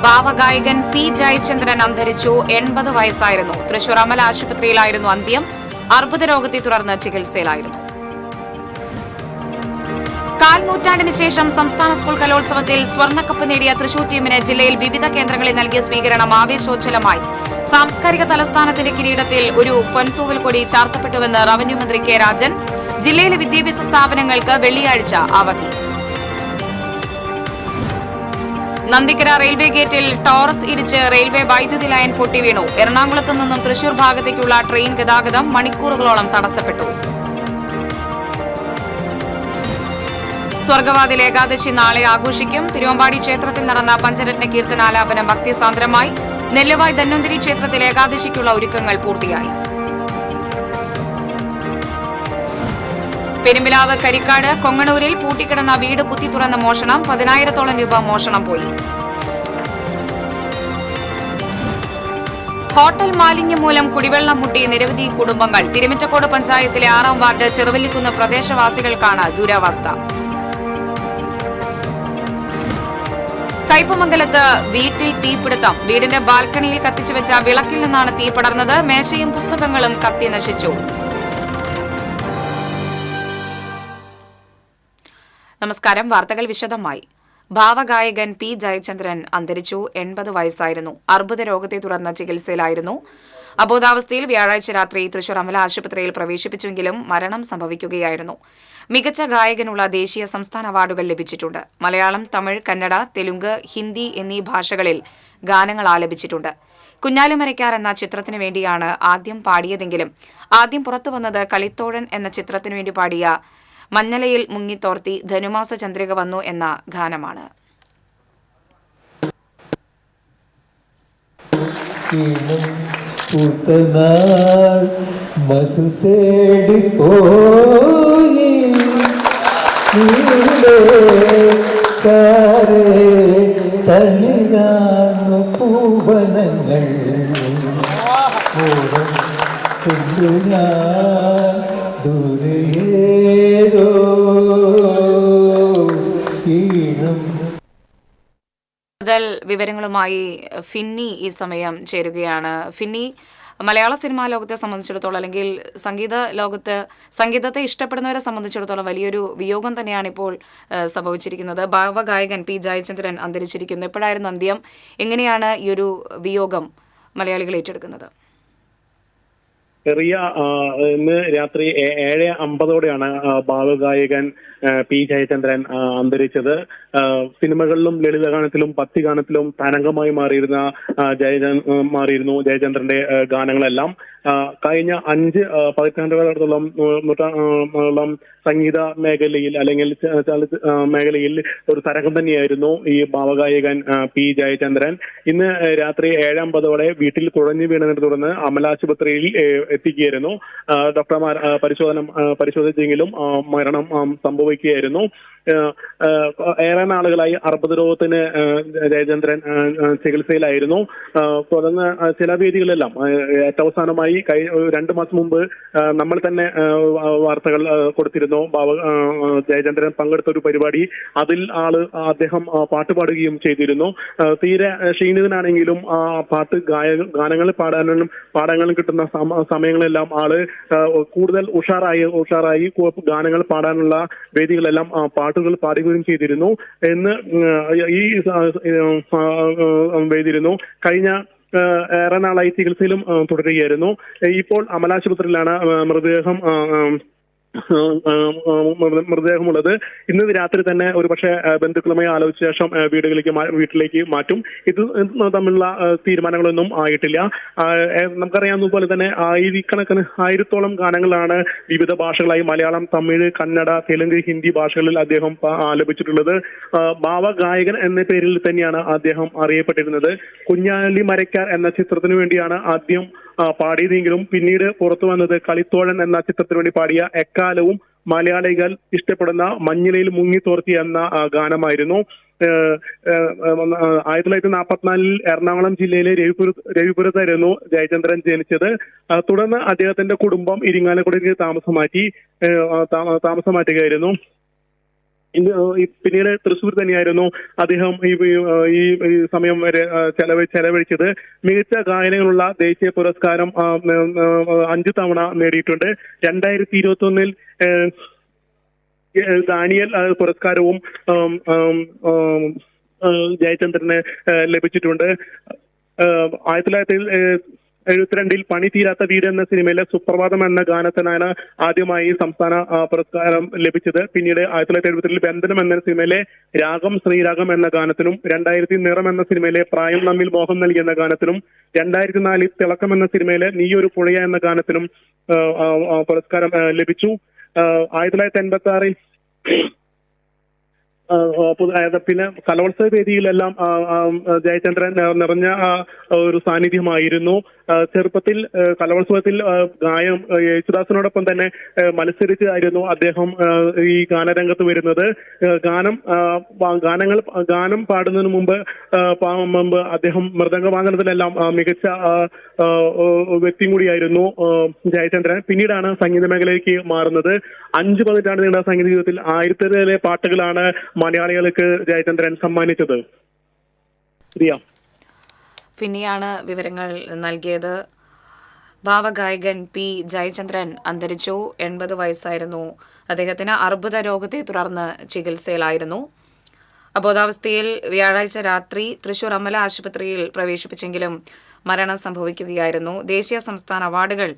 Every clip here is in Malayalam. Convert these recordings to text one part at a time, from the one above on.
ഭാവഗായകൻ പി ജയചന്ദ്രൻ അന്തരിച്ചു. 80 വയസ്സായിരുന്നു. തൃശൂർ അമല ആശുപത്രിയിലായിരുന്നു അന്ത്യം. അർബുദ രോഗത്തെ തുടർന്ന് ചികിത്സയിലായിരുന്നു. കാൽനൂറ്റാണ്ടിന് ശേഷം സംസ്ഥാന സ്കൂൾ കലോത്സവത്തിൽ സ്വർണ്ണക്കപ്പ് നേടിയ തൃശൂർ ടീമിന് ജില്ലയിൽ വിവിധ കേന്ദ്രങ്ങളിൽ നൽകിയ സ്വീകരണം ആവേശോജ്വലമായി. സാംസ്കാരിക തലസ്ഥാനത്തിന്റെ കിരീടത്തിൽ ഒരു പൊൻതൂവൽ കൊടി ചാർത്തപ്പെട്ടുവെന്ന് റവന്യൂ മന്ത്രി കെ രാജൻ. ജില്ലയിലെ വിദ്യാഭ്യാസ സ്ഥാപനങ്ങൾക്ക് വെള്ളിയാഴ്ച അവധി. നന്ദിക്കര റെയിൽവേ ഗേറ്റിൽ ടോറസ് ഇടിച്ച് റെയിൽവേ വൈദ്യുതി ലൈൻ പൊട്ടിവീണു. എറണാകുളത്തു നിന്നും തൃശൂർ ഭാഗത്തേക്കുള്ള ട്രെയിൻ ഗതാഗതം മണിക്കൂറുകളോളം തടസ്സപ്പെട്ടു. സ്വർഗവാതിൽ ഏകാദശി നാളെ ആഘോഷിക്കും. തിരുവമ്പാടി ക്ഷേത്രത്തിൽ നടന്ന പഞ്ചരത്ന കീർത്തനാലാപനം ഭക്തിസാന്ദ്രമായി. നെല്ലുവായ് ധന്വന്തരി ക്ഷേത്രത്തിൽ ഏകാദശിക്കുള്ള ഒരുക്കങ്ങൾ പൂർത്തിയായി. പെരുമ്പിലാവ് കരിക്കാട് കൊങ്ങണൂരിൽ പൂട്ടിക്കിടന്ന വീട് കുത്തി തുറന്ന മോഷണം. 10,000-ഓളം രൂപ മോഷണം പോയി. ഹോട്ടൽ മാലിന്യം മൂലം കുടിവെള്ളം മുട്ടി നിരവധി കുടുംബങ്ങൾ. തിരുമിറ്റക്കോട് പഞ്ചായത്തിലെ 6-ാം വാർഡ് ചെറുവല്ലിക്കുന്ന് പ്രദേശവാസികൾക്കാണ് ദുരവസ്ഥ. കയ്പമംഗലത്ത് വീട്ടിൽ തീപിടുത്തം. വീടിന്റെ ബാൽക്കണിയിൽ കത്തിച്ചുവെച്ച വിളക്കിൽ നിന്നാണ് തീ പടർന്നത്. മേശയും പുസ്തകങ്ങളും കത്തി നശിച്ചു. നമസ്കാരം. വാർത്തകൾ വിശദമായി. ഭാവഗായകൻ പി ജയചന്ദ്രൻ അന്തരിച്ചു. 80 വയസ്സായിരുന്നു. അർബുദ രോഗത്തെ തുടർന്ന് ചികിത്സയിലായിരുന്നു. അബോധാവസ്ഥയിൽ വ്യാഴാഴ്ച രാത്രി തൃശൂർ അമല ആശുപത്രിയിൽ പ്രവേശിപ്പിച്ചെങ്കിലും മരണം സംഭവിക്കുകയായിരുന്നു. മികച്ച ഗായകനുള്ള ദേശീയ സംസ്ഥാന അവാർഡുകൾ ലഭിച്ചിട്ടുണ്ട്. മലയാളം, തമിഴ്, കന്നഡ, തെലുങ്ക്, ഹിന്ദി എന്നീ ഭാഷകളിൽ ഗാനങ്ങൾ ആലപിച്ചിട്ടുണ്ട്. കുഞ്ഞാലിമരയ്ക്കാർ എന്ന ചിത്രത്തിനു വേണ്ടിയാണ് ആദ്യം പാടിയതെങ്കിലും ആദ്യം പുറത്തുവന്നത് കളിത്തോഴൻ എന്ന ചിത്രത്തിനു വേണ്ടി പാടിയ മഞ്ഞലയിൽ മുങ്ങിത്തോർത്തി ധനുമാസ ചന്ദ്രിക വന്നു എന്ന ഗാനമാണ്. പൂവനങ്ങൾ കൂടുതൽ വിവരങ്ങളുമായി ഫിന്നി ഈ സമയം ചേരുകയാണ്. ഫിന്നി, മലയാള സിനിമാ ലോകത്തെ സംബന്ധിച്ചിടത്തോളം അല്ലെങ്കിൽ സംഗീതത്തെ ഇഷ്ടപ്പെടുന്നവരെ സംബന്ധിച്ചിടത്തോളം വലിയൊരു വിയോഗം തന്നെയാണ് ഇപ്പോൾ സംഭവിച്ചിരിക്കുന്നത്. ഭാവഗായകൻ പി ജയചന്ദ്രൻ അന്തരിച്ചിരിക്കുന്നു. എപ്പോഴായിരുന്നു അന്ത്യം? എങ്ങനെയാണ് ഈ ഒരു വിയോഗം മലയാളികൾ ഏറ്റെടുക്കുന്നത്? ഇന്ന് രാത്രി 7:50 ഭാവഗായകൻ പി ജയചന്ദ്രൻ അന്തരിച്ചത്. സിനിമകളിലും ലളിതഗാനത്തിലും ഭക്തിഗാനത്തിലും തരംഗമായി മാറിയിരുന്നു ജയചന്ദ്രന്റെ ഗാനങ്ങളെല്ലാം. കഴിഞ്ഞ 5 പതിറ്റാണ്ടുകളോളം സംഗീത മേഖലയിൽ അല്ലെങ്കിൽ മേഖലയിൽ ഒരു തരംഗം തന്നെയായിരുന്നു ഈ ഭാവഗായകൻ പി ജയചന്ദ്രൻ. ഇന്ന് രാത്രി 7:50 വീട്ടിൽ കുഴഞ്ഞു വീണതിനെ തുടർന്ന് അമലാശുപത്രിയിൽ എത്തിക്കുകയായിരുന്നു. ഡോക്ടർമാർ പരിശോധിച്ചെങ്കിലും മരണം സംഭവിക്കുകയായിരുന്നു. ഏറെ നാളുകളായി അർബുദ രോഗത്തിന് ജയചന്ദ്രൻ ചികിത്സയിലായിരുന്നു. തുടർന്ന് ചില വേദികളെല്ലാം ഏറ്റവും അവസാനമായി 2 മാസം മുമ്പ് നമ്മൾ തന്നെ വാർത്തകൾ കൊടുത്തിരുന്നു. ജയചന്ദ്രൻ പങ്കെടുത്ത ഒരു പരിപാടി, അതിൽ അദ്ദേഹം പാട്ട് പാടുകയും ചെയ്തിരുന്നു. തീരെ ക്ഷീണിതനാണെങ്കിലും ഗാനങ്ങൾ പാടാനും കിട്ടുന്ന സമയങ്ങളെല്ലാം കൂടുതൽ ഉഷാറായി ഗാനങ്ങൾ പാടാനുള്ള വേദികളെല്ലാം പാട്ടുകൾ പാടുകയും ചെയ്തിരുന്നു എന്ന് വേദിയിരുന്നു. കഴിഞ്ഞ ഏറെ നാളായി ചികിത്സയിലും തുടരുകയായിരുന്നു. ഇപ്പോൾ അമലാശുപത്രിയിലാണ് മൃതദേഹമുള്ളത്. ഇന്ന് രാത്രി തന്നെ ഒരുപക്ഷെ ബന്ധുക്കളുമായി ആലോചിച്ച ശേഷം വീട്ടിലേക്ക് മാറ്റും. ഇത് തമ്മിലുള്ള തീരുമാനങ്ങളൊന്നും ആയിട്ടില്ല. നമുക്കറിയാവുന്ന പോലെ തന്നെ 1000-ഓളം ഗാനങ്ങളാണ് വിവിധ ഭാഷകളായി മലയാളം, തമിഴ്, കന്നഡ, തെലുങ്ക്, ഹിന്ദി ഭാഷകളിൽ അദ്ദേഹം ആലപിച്ചിട്ടുള്ളത്. ഭാവഗായകൻ എന്ന പേരിൽ തന്നെയാണ് അദ്ദേഹം അറിയപ്പെട്ടിരുന്നത്. കുഞ്ഞാലിമരയ്ക്കാർ എന്ന ചിത്രത്തിനു വേണ്ടിയാണ് ആദ്യം പാടിയതെങ്കിലും പിന്നീട് പുറത്തു വന്നത് കളിത്തോഴൻ എന്ന ചിത്രത്തിനു വേണ്ടി പാടിയ എക്കാലവും മലയാളികൾ ഇഷ്ടപ്പെടുന്ന മഞ്ഞിലയിൽ മുങ്ങിത്തോർത്തി എന്ന ഗാനമായിരുന്നു. 1944 എറണാകുളം ജില്ലയിലെ രവിപുരത്തായിരുന്നു ജയചന്ദ്രൻ ജനിച്ചത്. തുടർന്ന് അദ്ദേഹത്തിന്റെ കുടുംബം ഇരിങ്ങാലക്കുടയിലേക്ക് താമസം മാറ്റുകയായിരുന്നു. പിന്നീട് തൃശ്ശൂർ തന്നെയായിരുന്നു അദ്ദേഹം ഈ സമയം വരെ ചെലവഴിച്ചത്. മികച്ച ഗായനങ്ങളുള്ള ദേശീയ പുരസ്കാരം 5 തവണ നേടിയിട്ടുണ്ട്. 2021 ദാനിയൽ പുരസ്കാരവും ജയചന്ദ്രന് ലഭിച്ചിട്ടുണ്ട്. 1972 പണി തീരാത്ത വീട് എന്ന സിനിമയിലെ സുപ്രഭാതം എന്ന ഗാനത്തിനാണ് ആദ്യമായി സംസ്ഥാന പുരസ്കാരം ലഭിച്ചത്. പിന്നീട് 1972 ബന്ധനം എന്ന സിനിമയിലെ രാഗം ശ്രീരാഗം എന്ന ഗാനത്തിനും, 2000 നിറം എന്ന സിനിമയിലെ പ്രായം നമ്മിൽ മോഹം നൽകി എന്ന ഗാനത്തിനും, 2004 തിളക്കം എന്ന സിനിമയിലെ നീ ഒരു പുഴയ എന്ന ഗാനത്തിനും പുരസ്കാരം ലഭിച്ചു. 1986 പിന്നെ കലോത്സവ വേദിയിലെല്ലാം ജയചന്ദ്രൻ നിറഞ്ഞ ഒരു സാന്നിധ്യമായിരുന്നു. ചെറുപ്പത്തിൽ കലോത്സവത്തിൽ യേശുദാസിനോടൊപ്പം തന്നെ മത്സരിച്ചായിരുന്നു അദ്ദേഹം ഈ ഗാനരംഗത്ത് വരുന്നത്. ഗാനം പാടുന്നതിന് മുമ്പ് അദ്ദേഹം മൃദംഗവാദനത്തിലെല്ലാം മികച്ച വ്യക്തി കൂടിയായിരുന്നു ജയചന്ദ്രൻ. പിന്നീടാണ് സംഗീത മേഖലയിലേക്ക് മാറുന്നത്. 5 പതിറ്റാണ്ട് നീണ്ട സംഗീത ജീവിതത്തിൽ 1000 പാട്ടുകളാണ് മലയാളികൾക്ക് ജയചന്ദ്രൻ സമ്മാനിച്ചത്. പിന്നെയാണ് വിവരങ്ങൾ നൽകിയത്. ഭാവഗായകൻ പി ജയചന്ദ്രൻ അന്തരിച്ചു. 80 വയസ്സായിരുന്നു. അദ്ദേഹത്തിന് അർബുദ രോഗത്തെ തുടർന്ന് ചികിത്സയിലായിരുന്നു. അബോധാവസ്ഥയിൽ വ്യാഴാഴ്ച രാത്രി തൃശൂർ അമല ആശുപത്രിയിൽ പ്രവേശിപ്പിച്ചെങ്കിലും മരണം സംഭവിക്കുകയായിരുന്നു. ദേശീയ സംസ്ഥാന അവാർഡുകൾ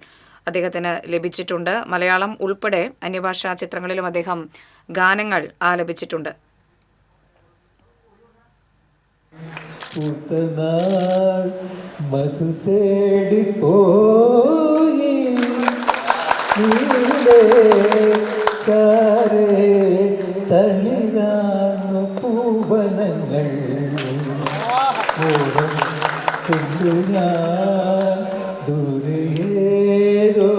അദ്ദേഹത്തിന് ലഭിച്ചിട്ടുണ്ട്. മലയാളം ഉൾപ്പെടെ അന്യഭാഷാ ചിത്രങ്ങളിലും അദ്ദേഹം ഗാനങ്ങൾ ആലപിച്ചിട്ടുണ്ട്. മധു തേടിപ്പോയി തളിരാന്നു പൂവനങ്ങൾ ദൂരേതോ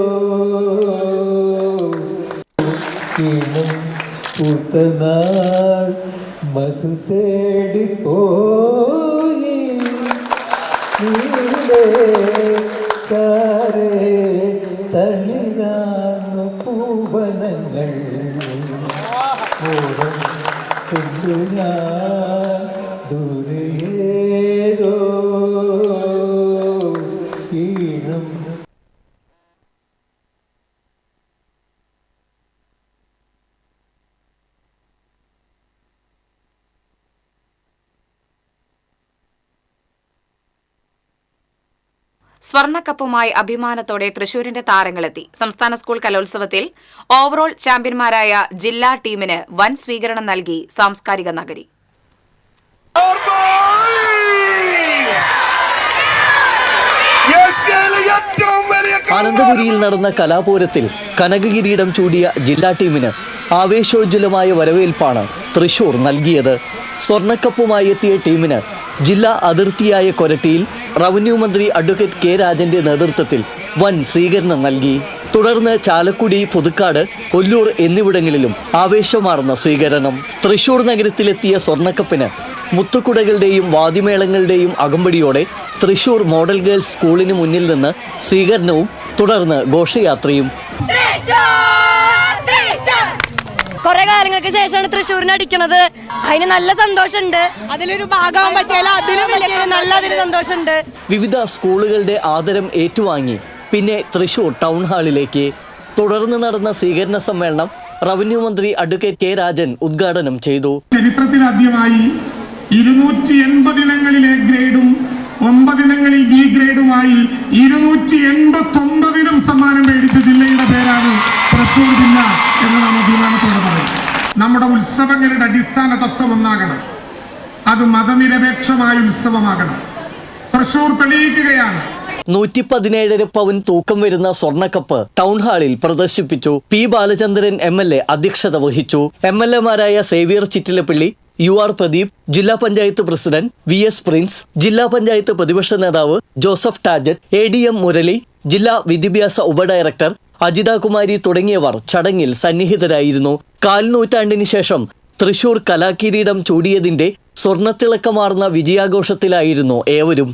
പൂത്തനാൾ മധു തേടിപ്പോയി തളിരാന്നു പൂവനങ്ങൾ ദൂരേതോ ഈണം. സ്വർണ്ണക്കപ്പുമായി അഭിമാനത്തോടെ തൃശൂരിന്റെ താരങ്ങളെത്തി. സംസ്ഥാന സ്കൂൾ കലോത്സവത്തിൽ ഓവറോൾ ചാമ്പ്യന്മാരായ ജില്ലാ ടീമിന് വൻ സ്വീകരണം നൽകി സാംസ്കാരിക നഗരി. അനന്തപുരിയിൽ നടന്ന കലാപൂരത്തിൽ കനകകിരീടം ചൂടിയ ജില്ലാ ടീമിന് ആവേശോജ്വലമായ വരവേൽപ്പാണ് തൃശൂർ നൽകിയത്. സ്വർണ്ണക്കപ്പുമായി എത്തിയ ടീമിന് ജില്ലാ അതിർത്തിയായ കൊരട്ടിയിൽ റവന്യൂ മന്ത്രി അഡ്വക്കേറ്റ് കെ രാജന്റെ നേതൃത്വത്തിൽ വൻ സ്വീകരണം നൽകി. തുടർന്ന് ചാലക്കുടി, പുതുക്കാട്, ഒല്ലൂർ എന്നിവിടങ്ങളിലും ആവേശമാർന്ന സ്വീകരണം. തൃശൂർ നഗരത്തിലെത്തിയ സ്വർണ്ണക്കപ്പിന് മുത്തുക്കുടകളുടെയും വാദ്യമേളങ്ങളുടെയും അകമ്പടിയോടെ തൃശൂർ മോഡൽ ഗേൾസ് സ്കൂളിന് മുന്നിൽ നിന്ന് സ്വീകരണവും തുടർന്ന് ഘോഷയാത്രയും. കുറെ കാലങ്ങൾക്ക് ശേഷമാണ് തൃശ്ശൂരിന് അടിക്കണത്. അതിന് നല്ല സന്തോഷമുണ്ട്. അതിലൊരു ഭാഗമാകാൻ പറ്റിയാലും അതിലും സന്തോഷമുണ്ട്. വിവിധ സ്കൂളുകളുടെ ആദരം ഏറ്റുവാങ്ങി പിന്നെ തൃശൂർ ടൗൺ ഹാളിലേക്ക്. തുടർന്ന് നടന്ന സ്വീകരണ സമ്മേളനം റവന്യൂ മന്ത്രി അഡ്വക്കേറ്റ് കെ രാജൻ ഉദ്ഘാടനം ചെയ്തു. ചരിത്രത്തിലാദ്യമായി 280 ഇനങ്ങളിൽ എ ഗ്രേഡും 9 ഇനങ്ങളിൽ ബി ഗ്രേഡുമായി 289 സമ്മാനം മേടിച്ച ജില്ലയുടെ പേരാണ് തൃശൂർ ജില്ല എന്ന് നാം അഭിമാനത്തോടെ പറയും. നമ്മുടെ ഉത്സവങ്ങളുടെ അടിസ്ഥാന തത്വം ഒന്നാകണം. അത് മതനിരപേക്ഷമായ ഉത്സവമാകണം. തൃശൂർ തെളിയിക്കുകയാണ്. 117 പവൻ തൂക്കം വരുന്ന സ്വർണ്ണക്കപ്പ് ടൗൺ ഹാളിൽ പ്രദർശിപ്പിച്ചു. പി ബാലചന്ദ്രൻ MLA അധ്യക്ഷത വഹിച്ചു. MLAമാരായ സേവ്യർ ചിറ്റിലപ്പള്ളി, UR പ്രദീപ്, ജില്ലാ പഞ്ചായത്ത് പ്രസിഡന്റ് VS പ്രിൻസ്, ജില്ലാ പഞ്ചായത്ത് പ്രതിപക്ഷ നേതാവ് ജോസഫ് ടാജറ്റ്, ADM മുരളി, ജില്ലാ വിദ്യാഭ്യാസ ഉപഡയറക്ടർ അജിത കുമാരി തുടങ്ങിയവർ ചടങ്ങിൽ സന്നിഹിതരായിരുന്നു. 4 നൂറ്റാണ്ടിന് ശേഷം തൃശൂർ കലാകിരീടം ചൂടിയതിന്റെ സ്വർണ്ണത്തിളക്കമാർന്ന വിജയാഘോഷത്തിലായിരുന്നു ഏവരും.